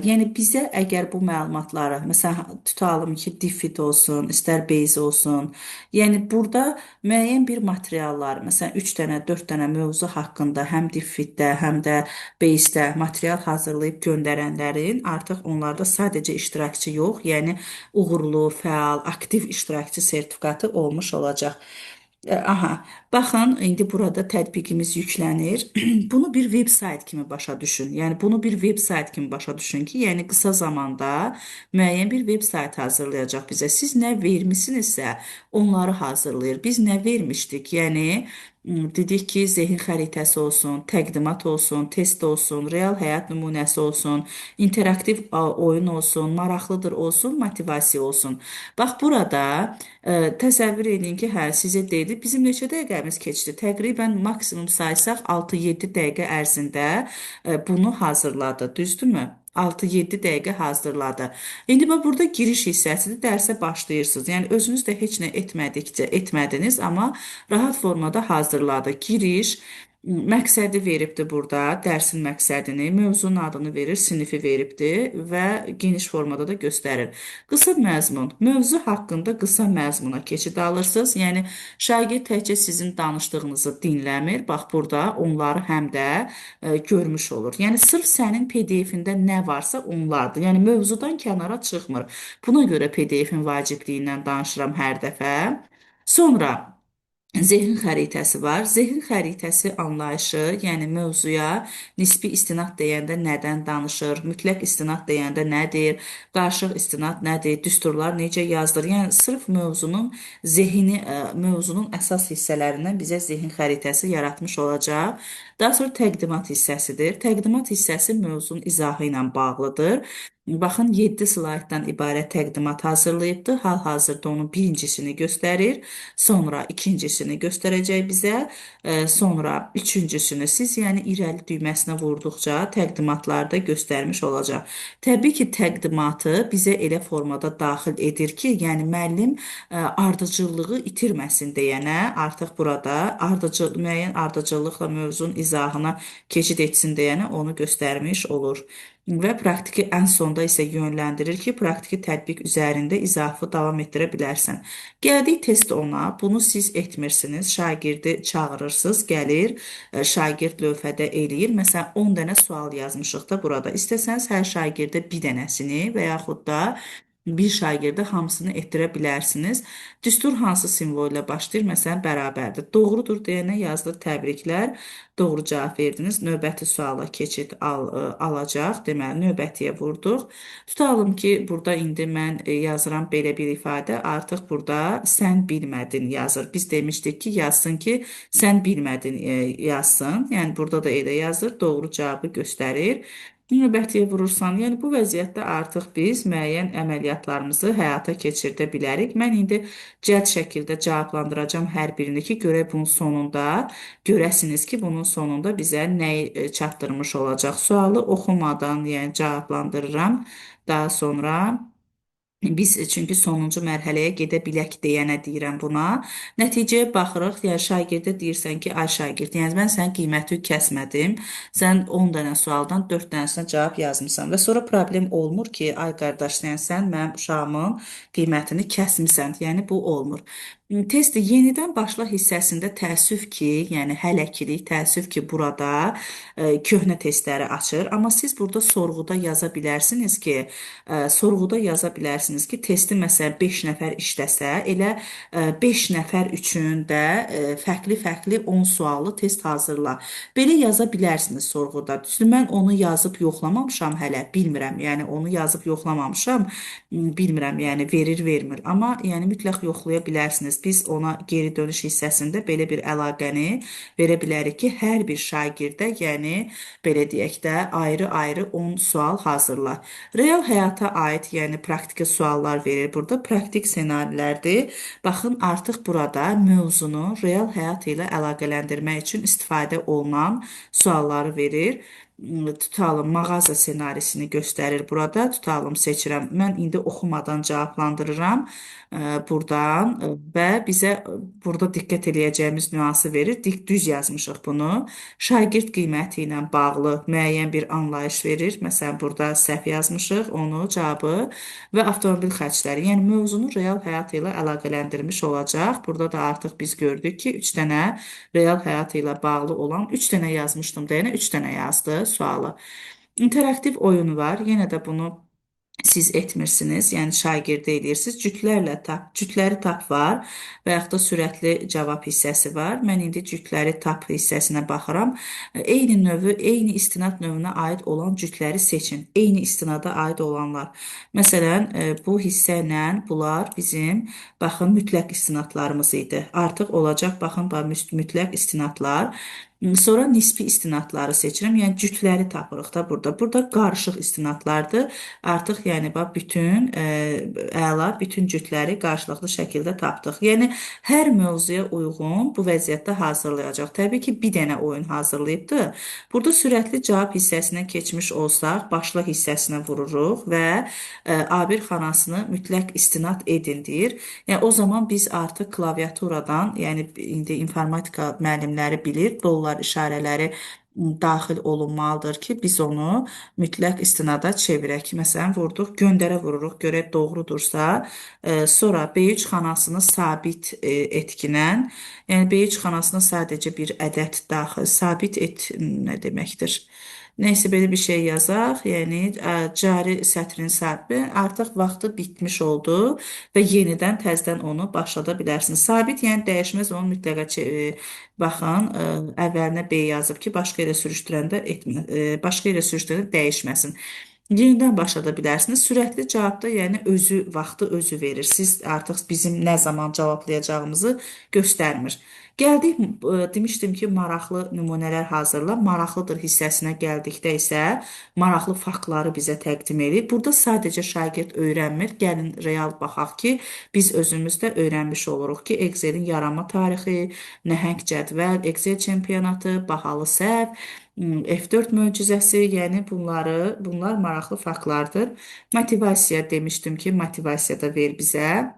Yəni bizə əgər bu məlumatları, məsələn, tutalım ki, Diffit olsun, istər Base olsun. Yəni burada müəyyən bir materiallar, məsələn 3 dənə, 4 dənə mövzu haqqında həm Diffitdə, həm də Base-də material hazırlayıb göndərənlərin artıq onlarda sadəcə iştirakçı yox, yəni uğurlu, fəal, aktiv iştirakçı sertifikatı olmuş olacaq. Aha, baxın, indi burada tətbiqimiz yüklənir. Bunu bir veb-sayt kimi başa düşün. Yəni bunu bir veb-sayt kimi başa düşün ki, yəni qısa zamanda müəyyən bir veb-sayt hazırlayacaq bizə. Siz nə vermisinizsə, onları hazırlayır. Biz nə vermişdik? Yəni dedik ki, zehin xəritəsi olsun, təqdimat olsun, test olsun, real həyat nümunəsi olsun, interaktiv oyun olsun, maraqlıdır olsun, motivasiya olsun. Bax burada təsəvvür edin ki, hə sizə dedi, bizim neçə dəqiqəmiz keçdi? Təqribən maksimum saysaq 6-7 dəqiqə ərzində bunu hazırladı, düzdürmü? 6-7 dəqiqə hazırladı. İndi bax burada giriş hissəsidir, dərsə başlayırsınız. Yəni özünüz də heç nə etmədikcə etmədiniz, amma rahat formada hazırladı. Giriş məqsədi veribdi burada, dərsin məqsədini, mövzunun adını verir, sinifi veribdi və geniş formada da göstərir. Qısa məzmun, mövzu haqqında qısa məzmuna keçid alırsınız. Yəni şagird təkcə sizin danışdığınızı dinləmir. Bax burada onları həm də görmüş olur. Yəni sırf sənin PDF-ində nə varsa onlardır. Yəni mövzudan kənara çıxmır. Buna görə PDF-in vacibliyindən danışıram hər dəfə. Sonra Zehin xəritəsi var. Zehin xəritəsi anlayışı, yəni mövzuya nisbi istinad deyəndə nədən danışır, mütləq istinad deyəndə nədir, qarşıq istinad nədir, düsturlar necə yazılır? Yəni sırf mövzunun əsas hissələrindən bizə zehin xəritəsi yaratmış olacaq. Daha sonra təqdimat hissəsidir. Təqdimat hissəsi mövzunun izahı ilə bağlıdır. Baxın 7 slayddan ibarət təqdimat hazırlayıbdır. Hal-hazırda onun birincisini göstərir. Sonra ikincisini göstərəcək bizə, sonra üçüncüsünü siz yəni irəli düyməsinə vurduqca təqdimatlarda göstərmiş olacaq. Təbii ki, təqdimatı bizə elə formada daxil edir ki, yəni müəllim ardıcıllığı itirməsin deyənə artıq burada müəyyən ardıcıllıqla mövzunun izahına keçid etsin deyənə onu göstərmiş olur. Və praktiki ən sonda isə yönləndirir ki, praktiki tətbiq üzərində izahı davam etdirə bilərsən. Gəldik test ona, bunu siz etmirsiniz, şagirdi çağırırsınız, gəlir, şagird lövhədə eləyir. Məsələn, 10 dənə sual yazmışıq da burada. İstəsəniz hər şagirdə bir dənəsini və yaxud da bir şagirdə hamısını etdirə bilərsiniz. Düstur hansı simvol ilə başlayır? Məsələn, bərabərdir. Doğrudur deyənə yazılır, təbriklər. Doğru cavab verdiniz. Növbəti suala keçid alacaq. Deməli, növbətiyə vurduq. Tutalım ki, burada indi mən yazıram belə bir ifadə. Artıq burada sən bilmədin yazır. Biz demişdik ki, yazsın ki, sən bilmədin yazsın. Yəni burada da elə yazır. Doğru cavabı göstərir. Növbətiyə vurursan, yəni bu vəziyyətdə artıq biz müəyyən əməliyyatlarımızı həyata keçirdə bilərik. Mən indi cəld şəkildə cavablandıracağam hər birini ki, görək bunun sonunda görəsiniz ki, bunun sonunda bizə nəyi çatdırmış olacaq. Sualı oxumadan, yəni cavablandırıram. Daha sonra biz çünki sonuncu mərhələyə gedə bilək deyənə deyirəm buna. Nəticəyə baxırıq, yəni şagirdə deyirsən ki, ay şagird, yəni mən sənin qiyməti kəsmədim. Sən 10 dənə sualdan 4 dənəsinə cavab yazmısan və sonra problem olmur ki, ay qardaş, yəni sən mənim uşağımın qiymətini kəsmisən. Yəni bu olmur. Testi yenidən başla hissəsində təəssüf ki, yəni hələkilik təəssüf ki, burada köhnə testləri açır. Amma siz burada sorğuda yaza bilərsiniz ki, testi məsələn 5 nəfər işləsə, elə 5 nəfər üçün də fərqli-fərqli 10 suallı test hazırla. Belə yaza bilərsiniz sorğuda. Düzdür, mən onu yazıb yoxlamamışam hələ, bilmirəm. Yəni onu yazıb yoxlamamışam, bilmirəm, yəni verir, vermir. Amma yəni mütləq yoxlaya bilərsiniz. Biz ona geri dönüş hissəsində belə bir əlaqəni verə bilərik ki, hər bir şagirdə, yəni belə deyək də, ayrı-ayrı 10 sual hazırla. Real həyata aid, yəni praktiki suallar verir. Burada praktik ssenarilərdir. Baxın, artıq burada mövzunu real həyat ilə əlaqələndirmək üçün istifadə olunan sualları verir. Tutalım, mağaza ssenarisini göstərir burada. Tutalım, seçirəm. Mən indi oxumadan cavablandırıram buradan və bizə burada diqqət eləyəcəyimiz nüansı verir. Düz yazmışıq bunu. Şagird qiyməti ilə bağlı müəyyən bir anlayış verir. Məsələn, burada səhv yazmışıq, onu cavabı və avtomobil xərcləri. Yəni mövzunu real həyat ilə əlaqələndirmiş olacaq. Burada da artıq biz gördük ki, 3 dənə real həyat ilə bağlı olan 3 dənə yazmışdım deyənə 3 dənə yazdı sualı. İnteraktiv oyun var. Yenə də bunu siz etmirsiniz, yəni şagirdə eləyirsiniz. Cütləri tap var və yaxud da sürətli cavab hissəsi var. Mən indi cütləri tap hissəsinə baxıram. Eyni növü, eyni istinad növünə aid olan cütləri seçin. Eyni istinada aid olanlar. Məsələn, bu hissə ilə bunlar bizim, baxın, mütləq istinadlarımız idi. Artıq olacaq, baxın, mütləq istinadlar. Sonra nisbi istinadları seçirəm. Yəni cütləri tapırıq da burada. Burada qarışıq istinadlardır. Artıq yəni bax bütün əla bütün cütləri qarşılıqlı şəkildə tapdıq. Yəni hər mövzuya uyğun bu vəziyyətdə hazırlayacaq. Təbii ki, bir dənə oyun hazırlayıbdı. Burada sürətli cavab hissəsinə keçmiş olsaq, başla hissəsinə vururuq və A1 xanasını mütləq istinad edin deyir. Yəni o zaman biz artıq klaviaturadan, yəni indi informatika müəllimləri bilir, dollar işarələri daxil olunmalıdır ki, biz onu mütləq istinada çevirək. Məsələn, vurduq, göndərə vururuq, görək doğrudursa, sonra B3 xanasını sabit etkinən, yəni B3 xanasına sadəcə bir ədəd daxil, sabit et nə deməkdir? Nəysə belə bir şey yazaq. Yəni cari sətrin sərfi artıq vaxtı bitmiş oldu və yenidən təzədən onu başlada bilərsiniz. Sabit, yəni dəyişməz onu mütləq baxın, əvvəlinə B yazıb ki, başqa yerə sürüşdürəndə dəyişməsin. Yenidən başlada bilərsiniz. Sürətli cavabda, yəni özü vaxtı özü verir. Siz artıq bizim nə zaman cavablayacağımızı göstərmir. Gəldik, demişdim ki, maraqlı nümunələr hazırla. Maraqlıdır hissəsinə gəldikdə isə maraqlı faktları bizə təqdim edir. Burada sadəcə şagird öyrənmir. Gəlin real baxaq ki, biz özümüz də öyrənmiş oluruq ki, Excelin yaranma tarixi, nəhəng cədvəl, Excel çempionatı, bahalı səhv, F4 möcüzəsi, yəni bunlar maraqlı faktlardır. Motivasiya demişdim ki, motivasiya da ver bizə.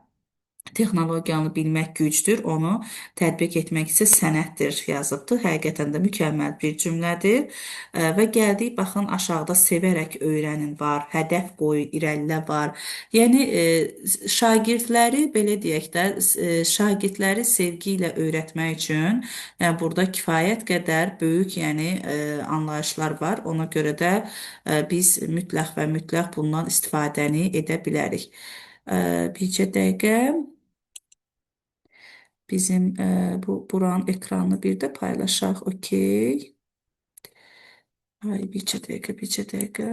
Texnologiyanı bilmək gücdür, onu tətbiq etmək isə sənətdir yazıbdır. Həqiqətən də mükəmməl bir cümlədir. Və gəldik, baxın aşağıda sevərək öyrənin var, hədəf qoy, irəlilə var. Yəni şagirdləri belə deyək də, şagirdləri sevgi ilə öyrətmək üçün burada kifayət qədər böyük, yəni anlayışlar var. Ona görə də biz mütləq və mütləq bundan istifadəni edə bilərik. Bircə dəqiqə. Bizim buranın ekranını bir də paylaşaq. Okey. Ay, bircə dəqiqə, bircə dəqiqə.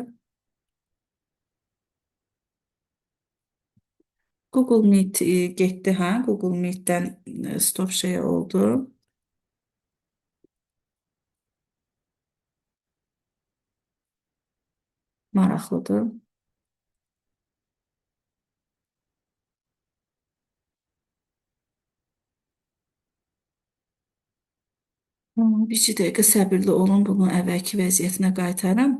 Google Meet getdi, hə? Google Meet'dən stop şey oldu. Maraqlıdır. Bircə dəqiqə səbirli olun, bunu əvvəlki vəziyyətinə qaytarım.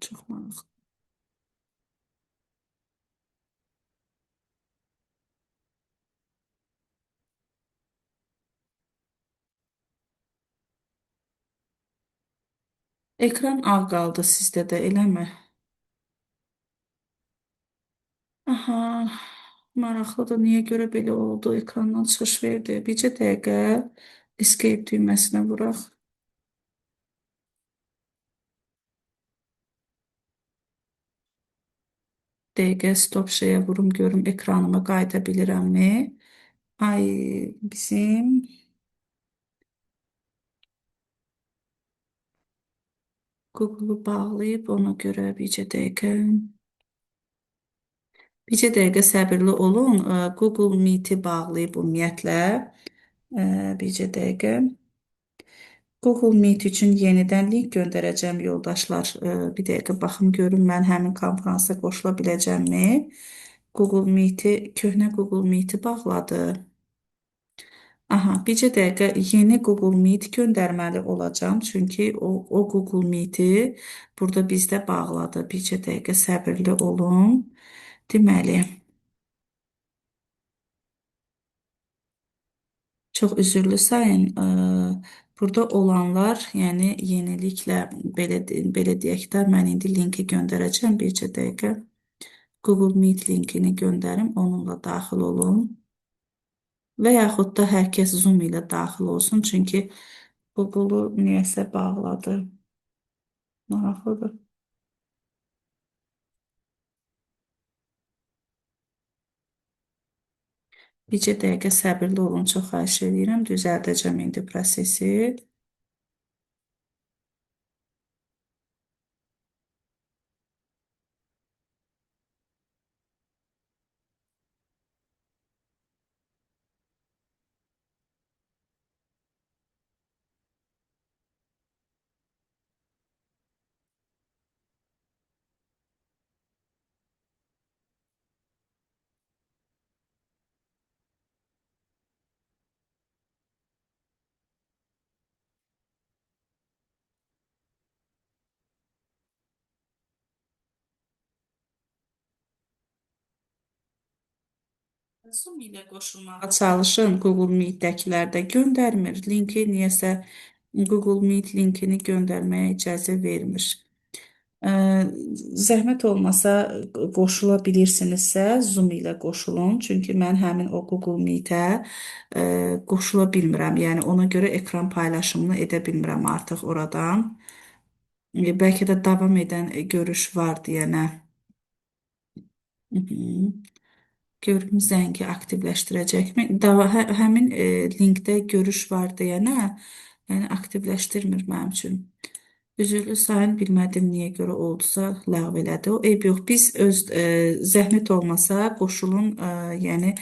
Çox maraqlı. Ekran ağ qaldı sizdə də, eləmi? Aha, maraqlıdır. Niyə görə belə oldu? Ekrandan çıxış verdi. Bircə dəqiqə escape düyməsinə vuraq. Dəqiqə stop şeyə vurum, görüm ekranıma qayıda bilirəmmi? Ay, bizim Google-u bağlayıb ona görə bircə dəqiqə səbirli olun. Google Meet-i bağlayıb ümumiyyətlə. Bircə dəqiqə. Google Meet üçün yenidən link göndərəcəm yoldaşlar. Bir dəqiqə baxım görüm mən həmin konfransa qoşula biləcəmmi? Google Meet-i, köhnə Google Meet-i bağladı. Aha, bircə dəqiqə yeni Google Meet göndərməli olacağım. Çünki o Google Meet-i burada bizdə bağladı. Bircə dəqiqə səbirli olun. Deməli, çox üzürlü sayın. Burada olanlar, yəni yeniliklə belə deyək də, mən indi linki göndərəcəm. Bircə dəqiqə Google Meet linkini göndərim, onunla daxil olun. Və yaxud da hər kəs Zoom ilə daxil olsun, çünki Google-u niyəsə bağladı. Maraqlıdır. Bircə dəqiqə səbirli olun, çox xahiş edirəm. Düzəldəcəm indi prosesi. Zoom ilə qoşulmağa çalışın. Google Meet-dəkilər də göndərmir. Linki niyəsə Google Meet linkini göndərməyə icazə vermir. Ə, Zəhmət olmasa qoşula bilirsinizsə Zoom ilə qoşulun. Çünki mən həmin o Google Meet-ə qoşula bilmirəm. Yəni ona görə ekran paylaşımını edə bilmirəm artıq oradan. Bəlkə də davam edən görüş var deyənə. Mhm. Görüm zəngi aktivləşdirəcəkmi? Həmin linkdə görüş var deyənə, yəni aktivləşdirmir mənim üçün. Üzrlü sayın bilmədim niyə görə oldusa ləğv elədi. O eyb yox. Biz öz zəhmət olmasa qoşulun, yəni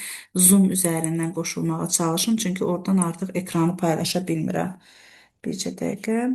Zoom üzərindən qoşulmağa çalışın. Çünki oradan artıq ekranı paylaşa bilmirəm. Bircə dəqiqə.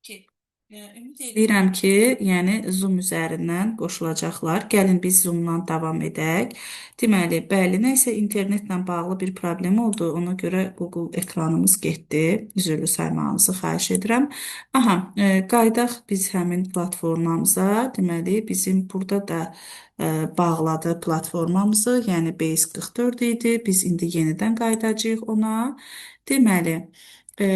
Ki, ümid edirəm ki, yəni Zoom üzərindən qoşulacaqlar. Gəlin biz Zoom-dan davam edək. Deməli, bəli, nəsə internetlə bağlı bir problem oldu. Ona görə Google ekranımız getdi. Üzrlü saymağınızı xahiş edirəm. Aha, qayıdaq biz həmin platformamıza. Deməli, bizim burada da bağladı platformamızı. Yəni Base 44 idi. Biz indi yenidən qayıdacağıq ona. Deməli,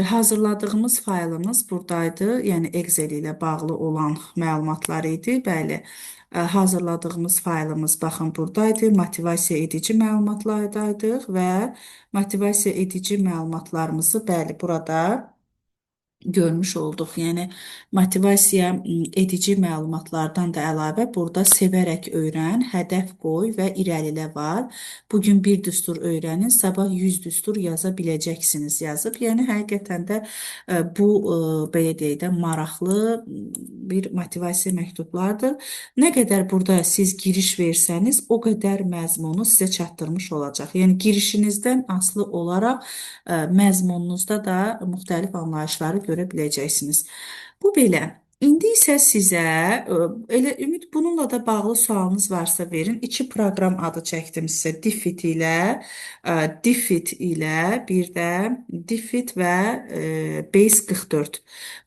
hazırladığımız faylımız buradaydı. Yəni Excel ilə bağlı olan məlumatlar idi. Bəli, hazırladığımız faylımız baxın buradaydı. Motivasiya edici məlumatlardaydıq və motivasiya edici məlumatlarımızı bəli burada görmüş olduq. Yəni motivasiya edici məlumatlardan da əlavə burada sevərək öyrən, hədəf qoy və irəlilə var. Bu gün bir düstur öyrənin, sabah 100 düstur yaza biləcəksiniz yazıb. Yəni həqiqətən də bu belə deyək də maraqlı bir motivasiya məktublardır. Nə qədər burada siz giriş versəniz, o qədər məzmunu sizə çatdırmış olacaq. Yəni girişinizdən asılı olaraq məzmununuzda da müxtəlif anlayışları görə biləcəksiniz. Bu belə. İndi isə sizə elə ümid bununla da bağlı sualınız varsa verin. İki proqram adı çəkdim sizə. Diffit ilə bir də Diffit və Base 44.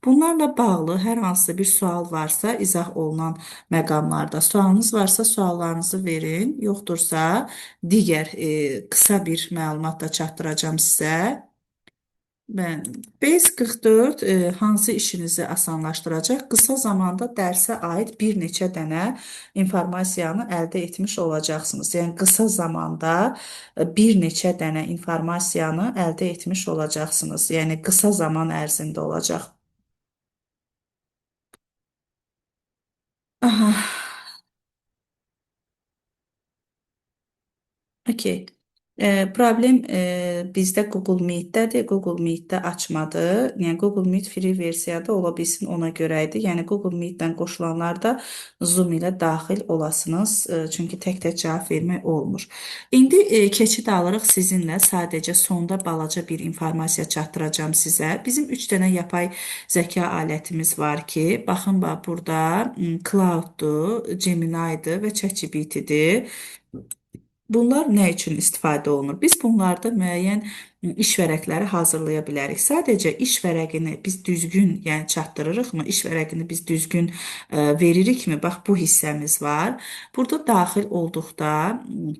Bunlarla bağlı hər hansı bir sual varsa izah olunan məqamlarda sualınız varsa suallarınızı verin. Yoxdursa digər qısa bir məlumat da çatdıracağam sizə. Mən Base 44 hansı işinizi asanlaşdıracaq? Qısa zamanda dərsə aid bir neçə dənə informasiyanı əldə etmiş olacaqsınız. Yəni qısa zamanda bir neçə dənə informasiyanı əldə etmiş olacaqsınız. Yəni qısa zaman ərzində olacaq. Aha. Okey. Problem bizdə Google Meet-dədir. Google Meet-də açmadı. Yəni Google Meet free versiyada ola bilsin ona görə idi. Yəni Google Meet-dən qoşulanlar da Zoom ilə daxil olasınız. Çünki tək-tək cavab vermək olmur. İndi keçid alırıq sizinlə. Sadəcə sonda balaca bir informasiya çatdıracağam sizə. Bizim 3 dənə yapay zəka alətimiz var ki, baxın bax burada Cloud-dur, Gemini-dir və ChatGPT-dir. Bunlar nə üçün istifadə olunur? Biz bunlarda müəyyən iş vərəqləri hazırlaya bilərik. Sadəcə iş vərəqini biz düzgün, yəni çatdırırıqmı? İş vərəqini biz düzgün veririkmi? Bax bu hissəmiz var. Burada daxil olduqda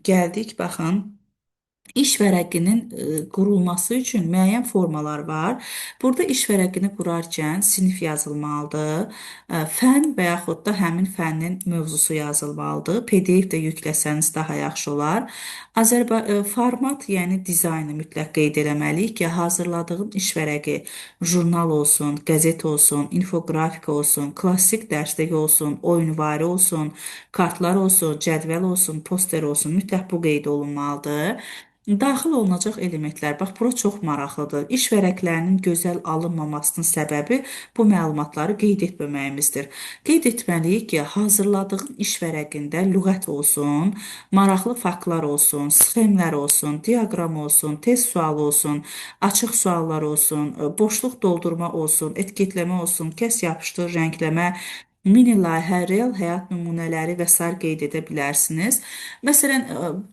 gəldik, baxın. İş vərəqinin qurulması üçün müəyyən formalar var. Burada iş vərəqini qurarkən sinif yazılmalıdır. Fən və yaxud da həmin fənnin mövzusu yazılmalıdır. PDF də yükləsəniz daha yaxşı olar. Format, yəni dizaynı mütləq qeyd eləməliyik ki, hazırladığım iş vərəqi jurnal olsun, qəzet olsun, infografika olsun, klassik dərslik olsun, oyunvari olsun, kartlar olsun, cədvəl olsun, poster olsun, mütləq bu qeyd olunmalıdır. Daxil olunacaq elementlər. Bax, bura çox maraqlıdır. İş vərəqlərinin gözəl alınmamasının səbəbi bu məlumatları qeyd etməməyimizdir. Qeyd etməliyik ki, hazırladığın iş vərəqində lüğət olsun, maraqlı faktlar olsun, sxemlər olsun, diaqram olsun, test sualı olsun, açıq suallar olsun, boşluq doldurma olsun, etiketləmə olsun, kəs yapışdır, rəngləmə mini layihə, real həyat nümunələri və sair qeyd edə bilərsiniz. Məsələn,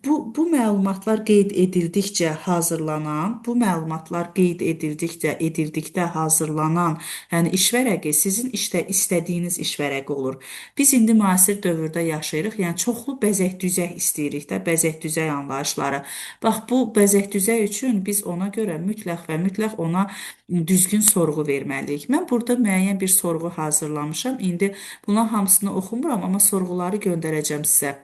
bu məlumatlar qeyd edildikcə hazırlanan, bu məlumatlar qeyd edildikdə hazırlanan, yəni iş vərəqi sizin işdə istədiyiniz iş vərəqi olur. Biz indi müasir dövrdə yaşayırıq, yəni çoxlu bəzək düzək istəyirik də, bəzək düzək anlayışları. Bax, bu bəzək düzək üçün biz ona görə mütləq və mütləq ona düzgün sorğu verməliyik. Mən burada müəyyən bir sorğu hazırlamışam. İndi bunların hamısını oxumuram, amma sorğuları göndərəcəm sizə.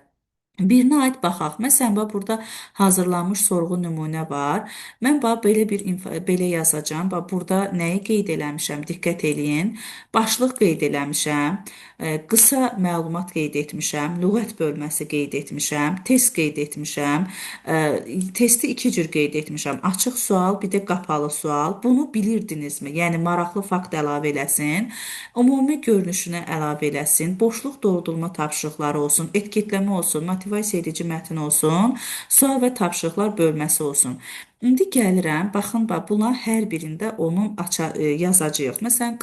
Birinə aid baxaq. Məsələn, bax burada hazırlanmış sorğu nümunə var. Mən bax belə yazacağam. Bax burada nəyi qeyd eləmişəm? Diqqət eləyin. Başlıq qeyd eləmişəm. Qısa məlumat qeyd etmişəm. Lüğət bölməsi qeyd etmişəm. Test qeyd etmişəm. Testi iki cür qeyd etmişəm. Açıq sual, bir də qapalı sual. Bunu bilirdinizmi? Yəni maraqlı fakt əlavə eləsin, ümumi görünüşünə əlavə eləsin, boşluq doldurma tapşırıqları olsun, etiketləmə olsun, motivasiya edici mətn olsun, sual və tapşırıqlar bölməsi olsun. İndi gəlirəm, baxın, bax, bunlar hər birində onun yazacağıq. Məsələn,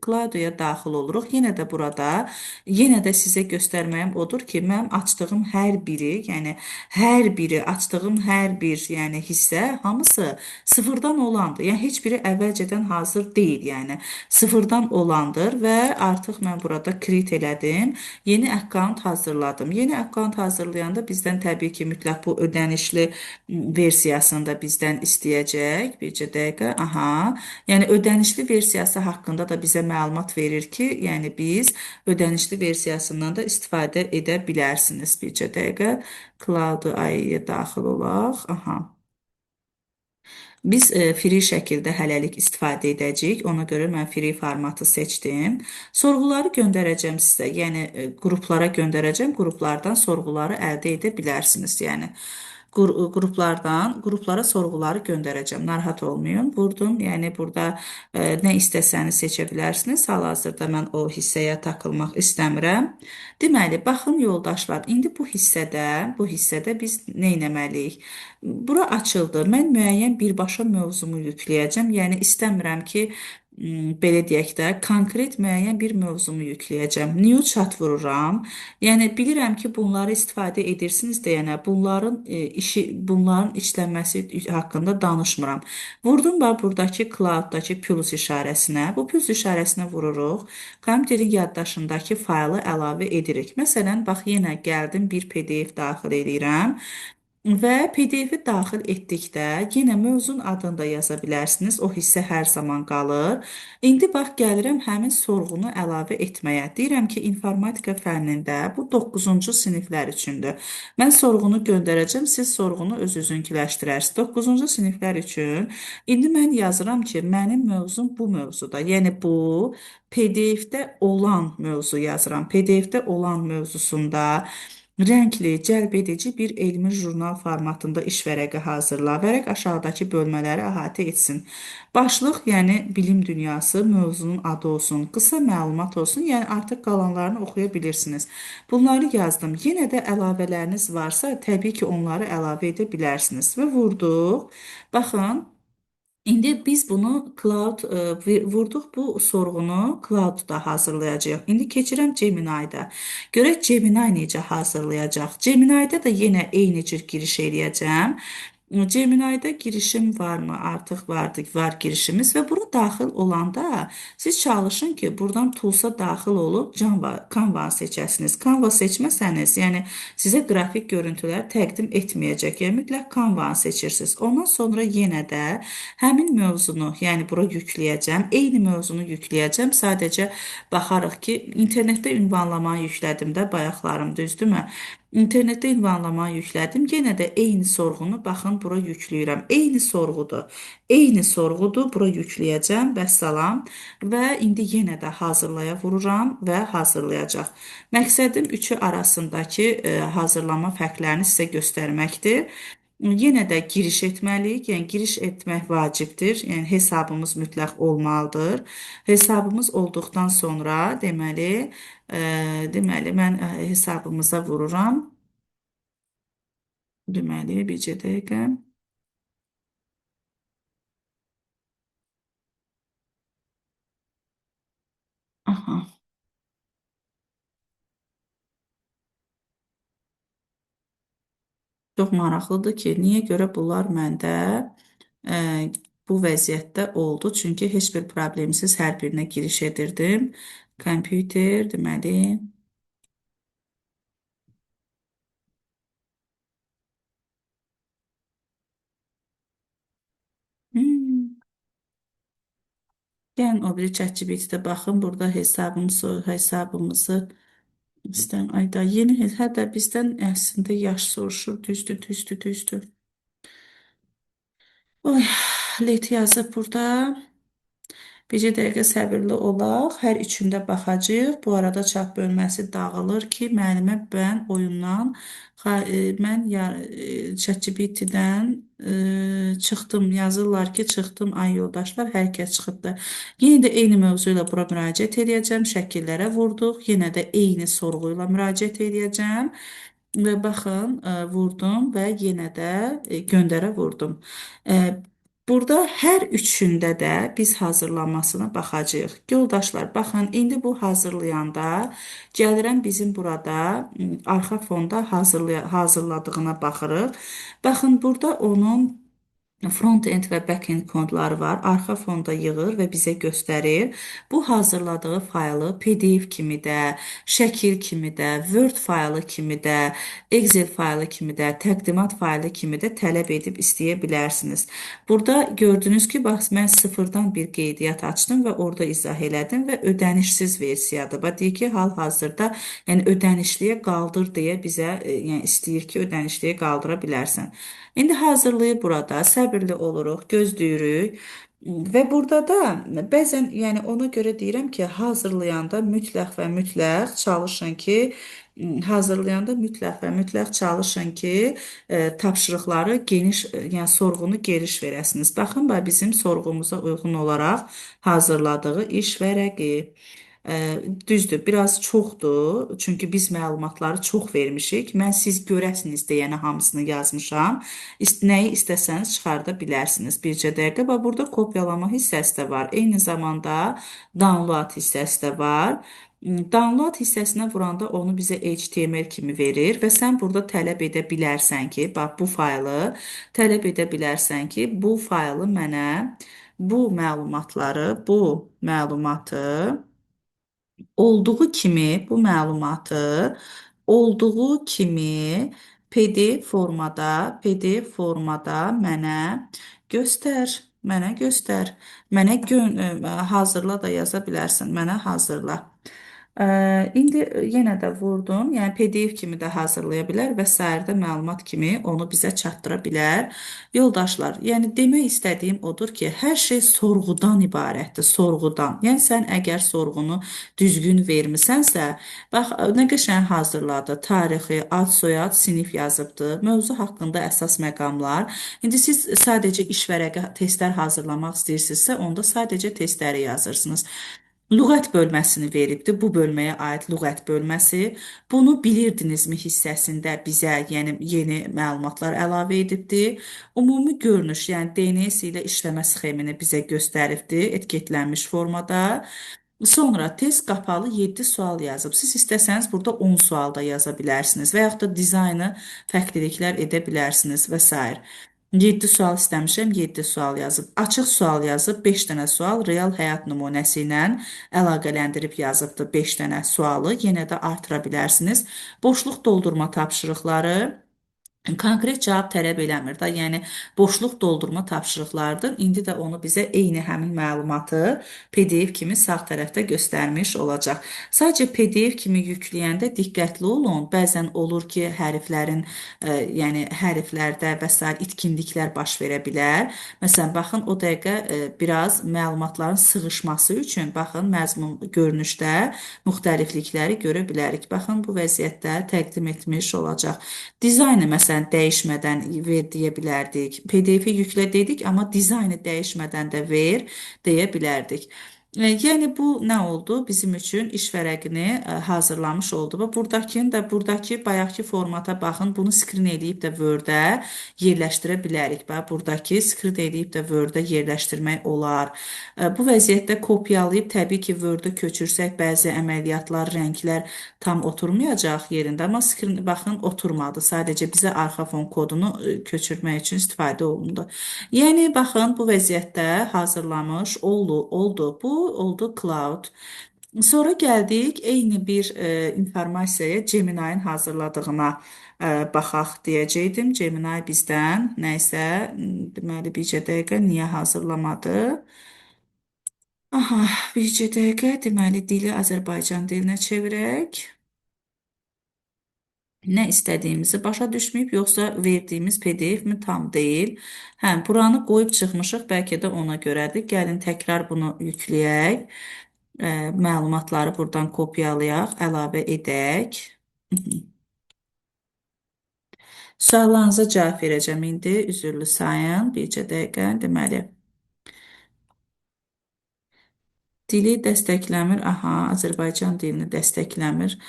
Claudio-ya daxil oluruq. Yenə də burada, yenə də sizə göstərməyim odur ki, mənim açdığım hər biri, yəni hər biri, açdığım hər bir, yəni hissə hamısı sıfırdan olandır. Yəni heç biri əvvəlcədən hazır deyil, yəni sıfırdan olandır və artıq mən burada create elədim. Yeni akkaunt hazırladım. Yeni akkaunt hazırlayanda bizdən təbii ki, mütləq bu ödənişli versiyasını da bizdən istəyəcək. Bircə dəqiqə. Aha. Yəni ödənişli versiyası haqqında da bizə məlumat verir ki, yəni biz ödənişli versiyasından da istifadə edə bilərsiniz. Bircə dəqiqə. Cloud AI-yə daxil olaq. Aha. Biz free şəkildə hələlik istifadə edəcəyik. Ona görə mən free formatı seçdim. Sorğuları göndərəcəm sizə. Yəni qruplara göndərəcəm. Qruplardan sorğuları əldə edə bilərsiniz. Yəni qruplara sorğuları göndərəcəm. Narahat olmayın. Vurdum. Yəni burada nə istəsəniz seçə bilərsiniz. Hal-hazırda mən o hissəyə takılmaq istəmirəm. Deməli, baxın yoldaşlar, indi bu hissədə biz nə etməliyik? Bura açıldı. Mən müəyyən birbaşa mövzumu yükləyəcəm. Yəni istəmirəm ki, belə deyək də, konkret müəyyən bir mövzumu yükləyəcəm. New chat vururam. Yəni bilirəm ki, bunları istifadə edirsiniz də, yəni bunların işlənməsi haqqında danışmıram. Vurdum bax buradakı cloud-dakı plus işarəsinə. Bu plus işarəsinə vururuq. Kompüterin yaddaşındakı faylı əlavə edirik. Məsələn, bax yenə gəldim, bir PDF daxil edirəm. Və PDF-i daxil etdikdə yenə mövzun adını da yaza bilərsiniz. O hissə hər zaman qalır. İndi bax gəlirəm həmin sorğunu əlavə etməyə. Deyirəm ki, informatika fənnində bu 9-cu siniflər üçündür. Mən sorğunu göndərəcəm, siz sorğunu öz-özünkiləşdirərsiniz. 9-cu siniflər üçün indi mən yazıram ki, mənim mövzum bu mövzuda. Yəni bu PDF-də olan mövzu yazıram. PDF-də olan mövzusunda rəngli, cəlb edici bir elmi jurnal formatında iş vərəqi hazırla. Vərəq aşağıdakı bölmələri əhatə etsin. Başlıq, yəni bilim dünyası, mövzunun adı olsun, qısa məlumat olsun, yəni artıq qalanlarını oxuya bilirsiniz. Bunları yazdım. Yenə də əlavələriniz varsa, təbii ki, onları əlavə edə bilərsiniz. Və vurduq. Baxın. İndi biz bunu vurduq bu sorğunu Cloud-da hazırlayacağıq. İndi keçirəm Gemini-də. Görək Gemini necə hazırlayacaq. Gemini-də da yenə eyni cür giriş eləyəcəm. Gemini-də girişim varmı? Artıq var girişimiz və bura daxil olanda siz çalışın ki, buradan Toolsa daxil olub Canva seçəsiniz. Canva seçməsəniz, yəni sizə qrafik görüntülər təqdim etməyəcək. Yəni mütləq Canva seçirsiniz. Ondan sonra yenə də həmin mövzunu, yəni bura yükləyəcəm. Eyni mövzunu yükləyəcəm. Sadəcə baxarıq ki, internetdə ünvanlamanı yüklədim də bayaqlarım, düzdürmü? İnternetdə ünvanlamanı yüklədim. Yenə də eyni sorğunu baxın bura yükləyirəm. Eyni sorğudur. Eyni sorğudur. Bura yükləyəcəm. Vəssalam. Və indi yenə də hazırlaya vururam və hazırlayacaq. Məqsədim üçü arasındakı hazırlama fərqlərini sizə göstərməkdir. Yenə də giriş etməliyik. Yəni giriş etmək vacibdir. Yəni hesabımız mütləq olmalıdır. Hesabımız olduqdan sonra deməli mən hesabımıza vururam. Deməli bircə dəqiqə. Aha. Çox maraqlıdır ki, niyə görə bunlar məndə e, bu vəziyyətdə oldu? Çünki heç bir problemsiz hər birinə giriş edirdim. Kompüter, deməli. Hmm. Gəlin o biri ChatGPT-də baxın. Burada hesabımızı istəyən ayda yeni hətta bizdən əslində yaş soruşur. Düzdür, düzdür, düzdür. Oy, let yazıb burada. Bircə dəqiqə səbirli olaq. Hər üçündə baxacağıq. Bu arada çap bölməsi dağılır ki, müəllimə mən oyundan mən ChatGPT-dən çıxdım. Yazırlar ki, çıxdım ay yoldaşlar, hər kəs çıxıbdı. Yenə də eyni mövzu ilə bura müraciət edəcəm. Şəkillərə vurduq. Yenə də eyni sorğu ilə müraciət edəcəm. Və baxın, vurdum və yenə də göndərə vurdum. E, Burada hər üçündə də biz hazırlanmasına baxacağıq. Yoldaşlar, baxın, indi bu hazırlayanda gəlirəm bizim burada arxa fonda hazırladığına baxırıq. Baxın, burada onun front-end və back-end kodları var. Arxa fonda yığır və bizə göstərir. Bu hazırladığı faylı PDF kimi də, şəkil kimi də, Word faylı kimi də, Excel faylı kimi də, təqdimat faylı kimi də tələb edib istəyə bilərsiniz. Burada gördünüz ki, bax mən sıfırdan bir qeydiyyat açdım və orada izah elədim və ödənişsiz versiyadır. Bax deyir ki, hal-hazırda yəni ödənişliyə qaldır deyə bizə yəni istəyir ki, ödənişliyə qaldıra bilərsən. İndi hazırlayıb burada səbirli oluruq, gözləyirik. Və burada da bəzən yəni ona görə deyirəm ki, hazırlayanda mütləq və mütləq çalışın ki, çalışın ki, tapşırıqları geniş, yəni sorğunu geniş verəsiniz. Baxın, bax bizim sorğumuza uyğun olaraq hazırladığı iş vərəqi. Düzdür, biraz çoxdur, çünki biz məlumatları çox vermişik. Mən siz görəsiniz deyənə hamısını yazmışam. Nəyi istəsəniz çıxarda bilərsiniz. Bircə dəqiqə və burada kopyalama hissəsi də var. Eyni zamanda download hissəsi də var. Download hissəsinə vuranda onu bizə HTML kimi verir və sən burada tələb edə bilərsən ki, bax tələb edə bilərsən ki, bu faylı mənə bu məlumatı olduğu kimi bu məlumatı olduğu kimi PDF formada mənə göstər. Hazırla da yaza bilərsən. Mənə hazırla. İndi yenə də vurdum. Yəni PDF kimi də hazırlaya bilər və sairdə məlumat kimi onu bizə çatdıra bilər. Yoldaşlar, yəni demək istədiyim odur ki, hər şey sorğudan ibarətdir, sorğudan. Yəni sən əgər sorğunu düzgün vermisənsə, bax nə qəşəng hazırladı. Tarixi, ad, soyad, sinif yazıbdı. Mövzu haqqında əsas məqamlar. İndi siz sadəcə iş vərəqi testlər hazırlamaq istəyirsinizsə, onda sadəcə testləri yazırsınız. Lüğət bölməsini veribdi. Bu bölməyə aid lüğət bölməsi. Bunu bilirdinizmi hissəsində bizə, yəni yeni məlumatlar əlavə edibdi. Ümumi görünüş, yəni DNS ilə işləmə sxemini bizə göstəribdi etiketlənmiş formada. Sonra test qapalı 7 sual yazıb. Siz istəsəniz burada 10 sual da yaza bilərsiniz və yaxud da dizaynı fərqliliklər edə bilərsiniz və s. 7 sual istəmişəm, 7 sual yazıb. Açıq sual yazıb, 5 dənə sual real həyat nümunəsi ilə əlaqələndirib yazıbdı 5 dənə sualı. Yenə də artıra bilərsiniz. Boşluq doldurma tapşırıqları konkret cavab tələb eləmir da, yəni boşluq doldurma tapşırıqlardır. İndi də onu bizə eyni həmin məlumatı PDF kimi sağ tərəfdə göstərmiş olacaq. Sadəcə PDF kimi yükləyəndə diqqətli olun. Bəzən olur ki, yəni hərflərdə və s. itkinliklər baş verə bilər. Məsələn, baxın o dəqiqə biraz məlumatların sığışması üçün baxın məzmun görünüşdə müxtəliflikləri görə bilərik. Baxın bu vəziyyətdə təqdim etmiş olacaq. Dizaynı məsələn dəyişmədən ver deyə bilərdik. PDF-i yüklə dedik, amma dizaynı dəyişmədən də ver deyə bilərdik. Yəni bu nə oldu? Bizim üçün iş vərəqini hazırlamış oldu. Və buradakı bayaqki formata baxın. Bunu skrin eləyib də Word-ə yerləşdirə bilərik. Bax, buradakı skrin eləyib də Word-ə yerləşdirmək olar. Bu vəziyyətdə kopyalayıb təbii ki, Word-ə köçürsək bəzi əməliyyatlar, rənglər tam oturmayacaq yerində, amma skrin baxın oturmadı. Sadəcə bizə arxa fon kodunu köçürmək üçün istifadə olundu. Yəni baxın bu vəziyyətdə hazırlamış oldu. Bu oldu cloud. Sonra gəldik eyni bir informasiyaya Gemini-nin hazırladığına baxaq deyəcəkdim. Gemini bizdən nəysə deməli bircə dəqiqə niyə hazırlamadı? Aha, bircə dəqiqə deməli dili Azərbaycan dilinə çevirək. Nə istədiyimizi başa düşməyib, yoxsa verdiyimiz PDF mi tam deyil. Hə, buranı qoyub çıxmışıq, bəlkə də ona görədir. Gəlin təkrar bunu yükləyək. Məlumatları buradan kopyalayaq, əlavə edək. Suallarınıza cavab verəcəm indi. Üzürlü sayın, bircə dəqiqə. Deməli, dili dəstəkləmir. Aha, Azərbaycan dilini dəstəkləmir.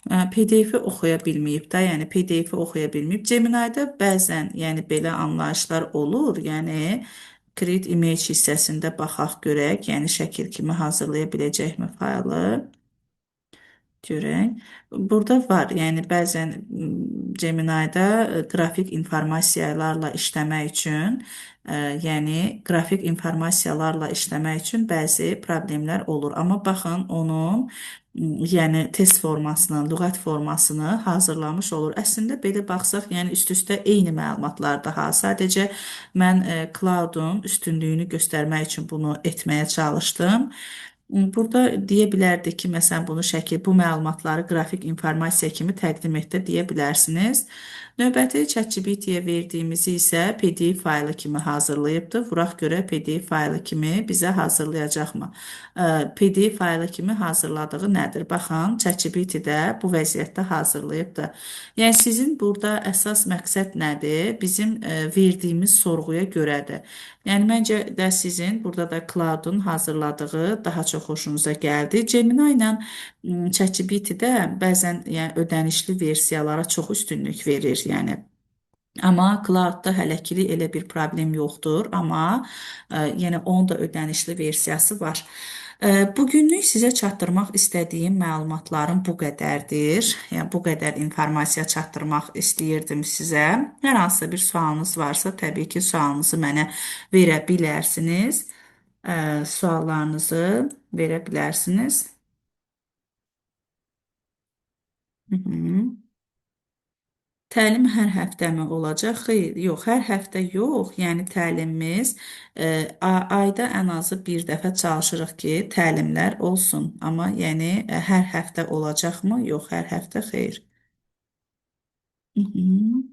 PDF-i oxuya bilməyib də, yəni PDF-i oxuya bilməyib. Gemini-də bəzən, yəni belə anlayışlar olur. Yəni create image hissəsində baxaq görək, yəni şəkil kimi hazırlaya biləcəkmi faylı? Görək. Burada var, yəni bəzən Gemini-də qrafik informasiyalarla işləmək üçün, yəni qrafik informasiyalarla işləmək üçün bəzi problemlər olur. Amma baxın, onun yəni test formasını, lüğət formasını hazırlamış olur. Əslində belə baxsaq, yəni üst-üstə eyni məlumatlar daha. Sadəcə mən Cloud-un üstünlüyünü göstərmək üçün bunu etməyə çalışdım. Burada deyə bilərdik ki, məsələn, bunu şəkil, bu məlumatları qrafik informasiya kimi təqdim etdə deyə bilərsiniz. Növbəti ChatGPT-yə verdiyimizi isə PDF faylı kimi hazırlayıbdır. Vuraq görə PDF faylı kimi bizə hazırlayacaqmı? PDF faylı kimi hazırladığı nədir? Baxın, ChatGPT-də bu vəziyyətdə hazırlayıbdır. Yəni sizin burada əsas məqsəd nədir? Bizim verdiyimiz sorğuya görədir. Yəni məncə də sizin burada da Cloud-un hazırladığı daha çox xoşunuza gəldi. Gemini ilə ChatGPT-də bəzən yəni ödənişli versiyalara çox üstünlük verir, yəni. Amma Cloud-da hələ ki elə bir problem yoxdur, amma yenə onun da ödənişli versiyası var. Bugünlük sizə çatdırmaq istədiyim məlumatlarım bu qədərdir. Yəni bu qədər informasiya çatdırmaq istəyirdim sizə. Hər hansısa bir sualınız varsa, təbii ki, sualınızı mənə verə bilərsiniz. Suallarınızı verə bilərsiniz. Hı -hı. Təlim hər həftəmi olacaq? Xeyr, yox, hər həftə yox. Yəni təlimimiz ayda ən azı bir dəfə çalışırıq ki, təlimlər olsun. Amma yəni hər həftə olacaqmı? Yox, hər həftə xeyr. Hı -hı.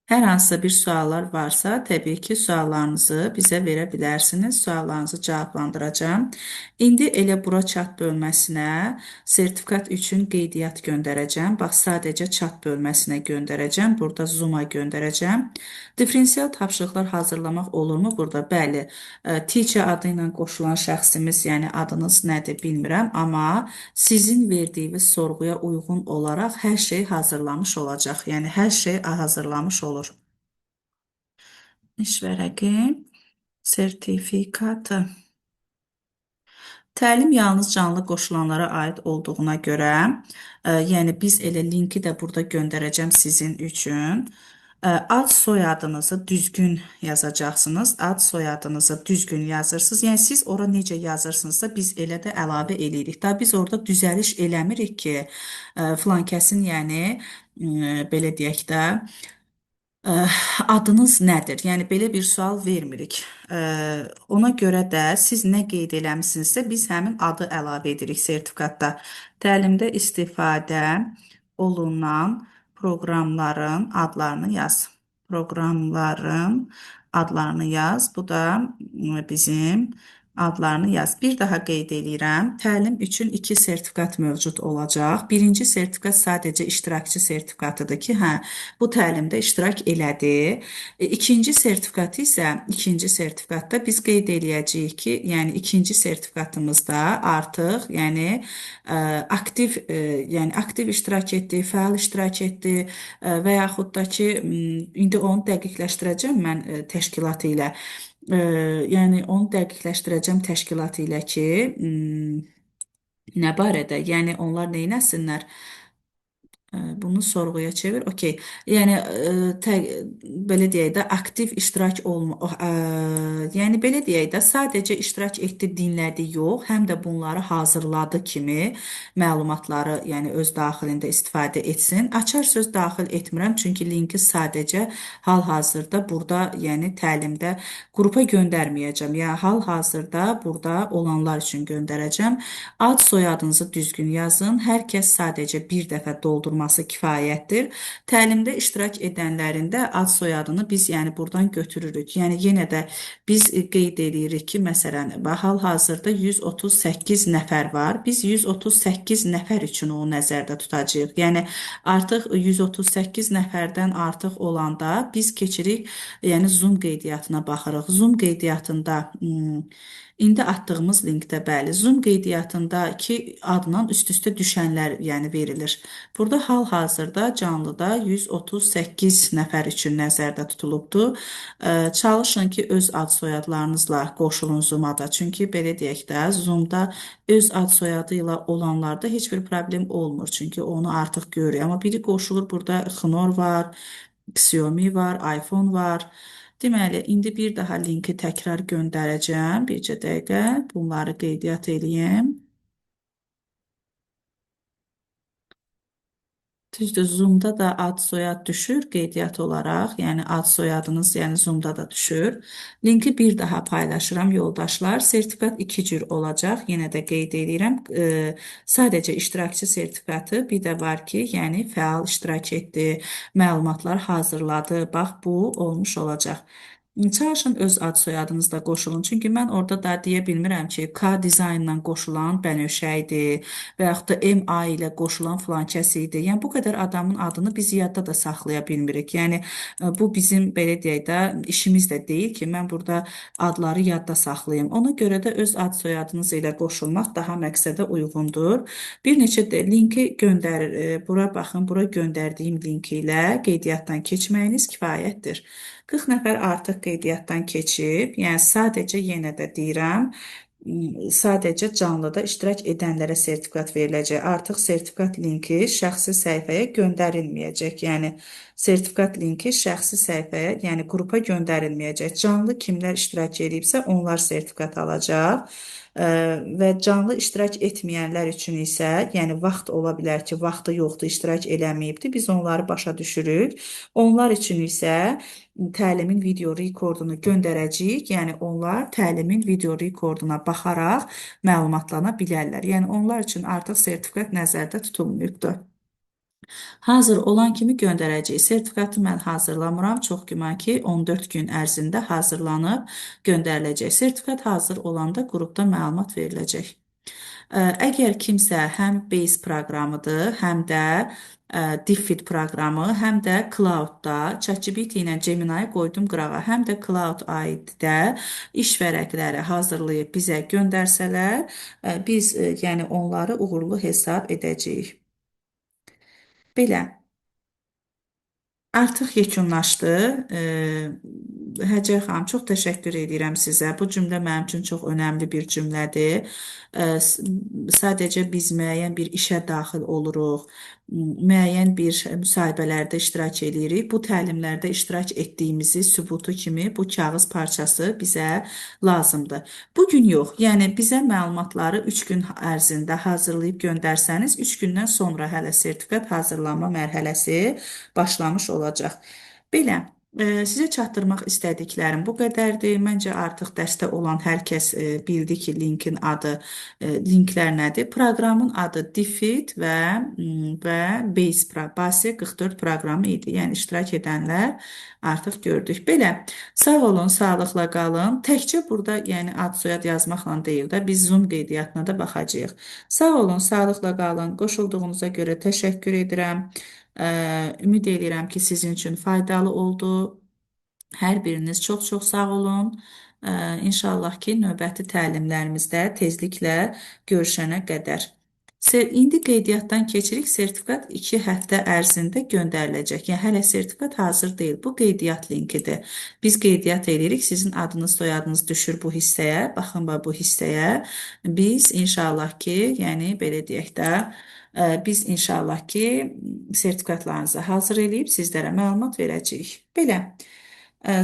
Hər hansısa bir suallar varsa, təbii ki, suallarınızı bizə verə bilərsiniz. Suallarınızı cavablandıracağam. İndi elə bura çat bölməsinə sertifikat üçün qeydiyyat göndərəcəm. Bax, sadəcə çat bölməsinə göndərəcəm. Burada Zoom-a göndərəcəm. Diferensial tapşırıqlar hazırlamaq olurmu burada? Bəli, teacher adı ilə qoşulan şəxsimiz, yəni adınız nədir bilmirəm, amma sizin verdiyiniz sorğuya uyğun olaraq hər şey hazırlamış olacaq. Yəni hər şey hazırlamış olur. İş vərəqi, sertifikatı. Təlim yalnız canlı qoşulanlara aid olduğuna görə, yəni biz elə linki də burada göndərəcəm sizin üçün. Ad soyadınızı düzgün yazacaqsınız. Ad soyadınızı düzgün yazırsınız. Yəni siz ora necə yazırsınızsa biz elə də əlavə eləyirik. Da biz orada düzəliş eləmirik ki, filan kəsin yəni belə deyək də adınız nədir? Yəni belə bir sual vermirik. Ona görə də siz nə qeyd eləmisinizsə biz həmin adı əlavə edirik sertifikatda. Təlimdə istifadə olunan proqramların adlarını yaz. Proqramların adlarını yaz. Bu da bizim adlarını yaz. Bir daha qeyd edirəm. Təlim üçün iki sertifikat mövcud olacaq. Birinci sertifikat sadəcə iştirakçı sertifikatıdır ki, hə, bu təlimdə iştirak elədi. İkinci sertifikatda biz qeyd eləyəcəyik ki, yəni ikinci sertifikatımızda artıq, yəni aktiv, yəni aktiv iştirak etdi, fəal iştirak etdi və yaxud da ki, indi onu dəqiqləşdirəcəm mən təşkilatı ilə. Yəni onu dəqiqləşdirəcəm təşkilatı ilə ki, nə barədə? Yəni onlar neynəsinlər? Bunu sorğuya çevir. Okey. Yəni belə deyək də aktiv iştirak olma, yəni belə deyək də sadəcə iştirak etdi, dinlədi yox, həm də bunları hazırladı kimi məlumatları, yəni öz daxilində istifadə etsin. Açar söz daxil etmirəm, çünki linki sadəcə hal-hazırda burada, yəni təlimdə qrupa göndərməyəcəm. Yəni hal-hazırda burada olanlar üçün göndərəcəm. Ad soyadınızı düzgün yazın. Hər kəs sadəcə bir dəfə doldurması kifayətdir. Təlimdə iştirak edənlərin də ad soyadını biz yəni buradan götürürük. Yəni yenə də biz qeyd edirik ki, məsələn, hal-hazırda 138 nəfər var. Biz 138 nəfər üçün onu nəzərdə tutacağıq. Yəni artıq 138 nəfərdən artıq olanda biz keçirik, yəni Zoom qeydiyyatına baxırıq. Zoom qeydiyyatında İndi atdığımız linkdə bəli, Zoom qeydiyyatındakı adnan üst-üstə düşənlər yəni verilir. Burada hal-hazırda canlıda 138 nəfər üçün nəzərdə tutulubdur. Çalışın ki, öz ad soyadlarınızla qoşulun Zoom-a. Çünki belə deyək də, Zoom-da öz ad soyadı ilə olanlarda heç bir problem olmur. Çünki onu artıq görürük. Amma biri qoşulur, burada Xnor var, Xiaomi var, iPhone var. Deməli, indi bir daha linki təkrar göndərəcəm. Bircə dəqiqə bunları qeydiyyat eləyim. Düzdür, Zoom-da da ad soyad düşür qeydiyyat olaraq. Yəni ad soyadınız, yəni Zoom-da da düşür. Linki bir daha paylaşıram yoldaşlar. Sertifikat iki cür olacaq. Yenə də qeyd edirəm. Sadəcə iştirakçı sertifikatı, bir də var ki, yəni fəal iştirak etdi, məlumatlar hazırladı. Bax bu olmuş olacaq. Çalışın öz ad soyadınızda qoşulun. Çünki mən orada da deyə bilmirəm ki, K dizaynla qoşulan Bənövşə idi və yaxud da MA ilə qoşulan filan kəs idi. Yəni bu qədər adamın adını biz yadda da saxlaya bilmirik. Yəni bu bizim belə deyək də işimiz də deyil ki, mən burada adları yadda saxlayım. Ona görə də öz ad soyadınız ilə qoşulmaq daha məqsədə uyğundur. Bir neçə də linki göndərir. Bura baxın, bura göndərdiyim linki ilə qeydiyyatdan keçməyiniz kifayətdir. 40 nəfər artıq qeydiyyatdan keçib, yəni sadəcə yenə də deyirəm, sadəcə canlıda iştirak edənlərə sertifikat veriləcək. Artıq sertifikat linki şəxsi səhifəyə göndərilməyəcək. Yəni sertifikat linki şəxsi səhifəyə, yəni qrupa göndərilməyəcək. Canlı kimlər iştirak edibsə, onlar sertifikat alacaq. Və canlı iştirak etməyənlər üçün isə, yəni vaxt ola bilər ki, vaxtı yoxdur, iştirak eləməyibdir. Biz onları başa düşürük. Onlar üçün isə təlimin video rekordunu göndərəcəyik. Yəni onlar təlimin video rekorduna baxaraq məlumatlana bilərlər. Yəni onlar üçün artıq sertifikat nəzərdə tutulmayıbdır. Hazır olan kimi göndərəcəyik. Sertifikatı mən hazırlamıram. Çox güman ki, 14 gün ərzində hazırlanıb göndəriləcək. Sertifikat hazır olanda qrupda məlumat veriləcək. Əgər kimsə həm Base proqramıdır, həm də Diffit proqramı, həm də Cloud-da, ChatGPT ilə Gemini qoydum qırağa, həm də Cloud ID-də iş vərəqləri hazırlayıb bizə göndərsələr, biz yəni onları uğurlu hesab edəcəyik. Belə. Artıq yekunlaşdı. Həcər xanım, çox təşəkkür edirəm sizə. Bu cümlə mənim üçün çox önəmli bir cümlədir. Sadəcə biz müəyyən bir işə daxil oluruq, müəyyən bir müsahibələrdə iştirak edirik. Bu təlimlərdə iştirak etdiyimizi sübutu kimi bu kağız parçası bizə lazımdır. Bugün yox, yəni bizə məlumatları 3 gün ərzində hazırlayıb göndərsəniz, 3 gündən sonra hələ sertifikat hazırlanma mərhələsi başlamış olacaq. Belə, Sizə çatdırmaq istədiklərim bu qədərdir. Məncə artıq dəstə olan hər kəs bildi ki, linkin adı, linklər nədir? Proqramın adı DFID və Base 44 proqramı idi. Yəni iştirak edənlər artıq gördük. Belə, sağ olun, sağlıqla qalın. Təkcə burada, yəni ad soyad yazmaqla deyil də, biz Zoom qeydiyyatına da baxacağıq. Sağ olun, sağlıqla qalın. Qoşulduğunuza görə təşəkkür edirəm. Ümid edirəm ki, sizin üçün faydalı oldu. Hər biriniz çox-çox sağ olun. İnşallah ki, növbəti təlimlərimizdə tezliklə görüşənə qədər. İndi qeydiyyatdan keçirik. Sertifikat 2 həftə ərzində göndəriləcək. Yəni hələ sertifikat hazır deyil. Bu qeydiyyat linkidir. Biz qeydiyyat edirik. Sizin adınız, soyadınız düşür bu hissəyə. Baxın bu hissəyə. Biz inşallah ki, yəni belə deyək də, biz inşallah ki, sertifikatlarınızı hazır eləyib sizlərə məlumat verəcəyik. Belə.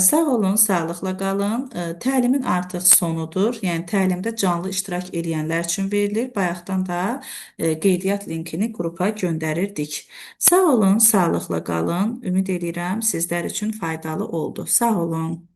Sağ olun, sağlıqla qalın. Təlimin artıq sonudur. Yəni təlimdə canlı iştirak edənlər üçün verilir. Bayaqdan da qeydiyyat linkini qrupa göndərirdik. Sağ olun, sağlıqla qalın. Ümid edirəm sizlər üçün faydalı oldu. Sağ olun.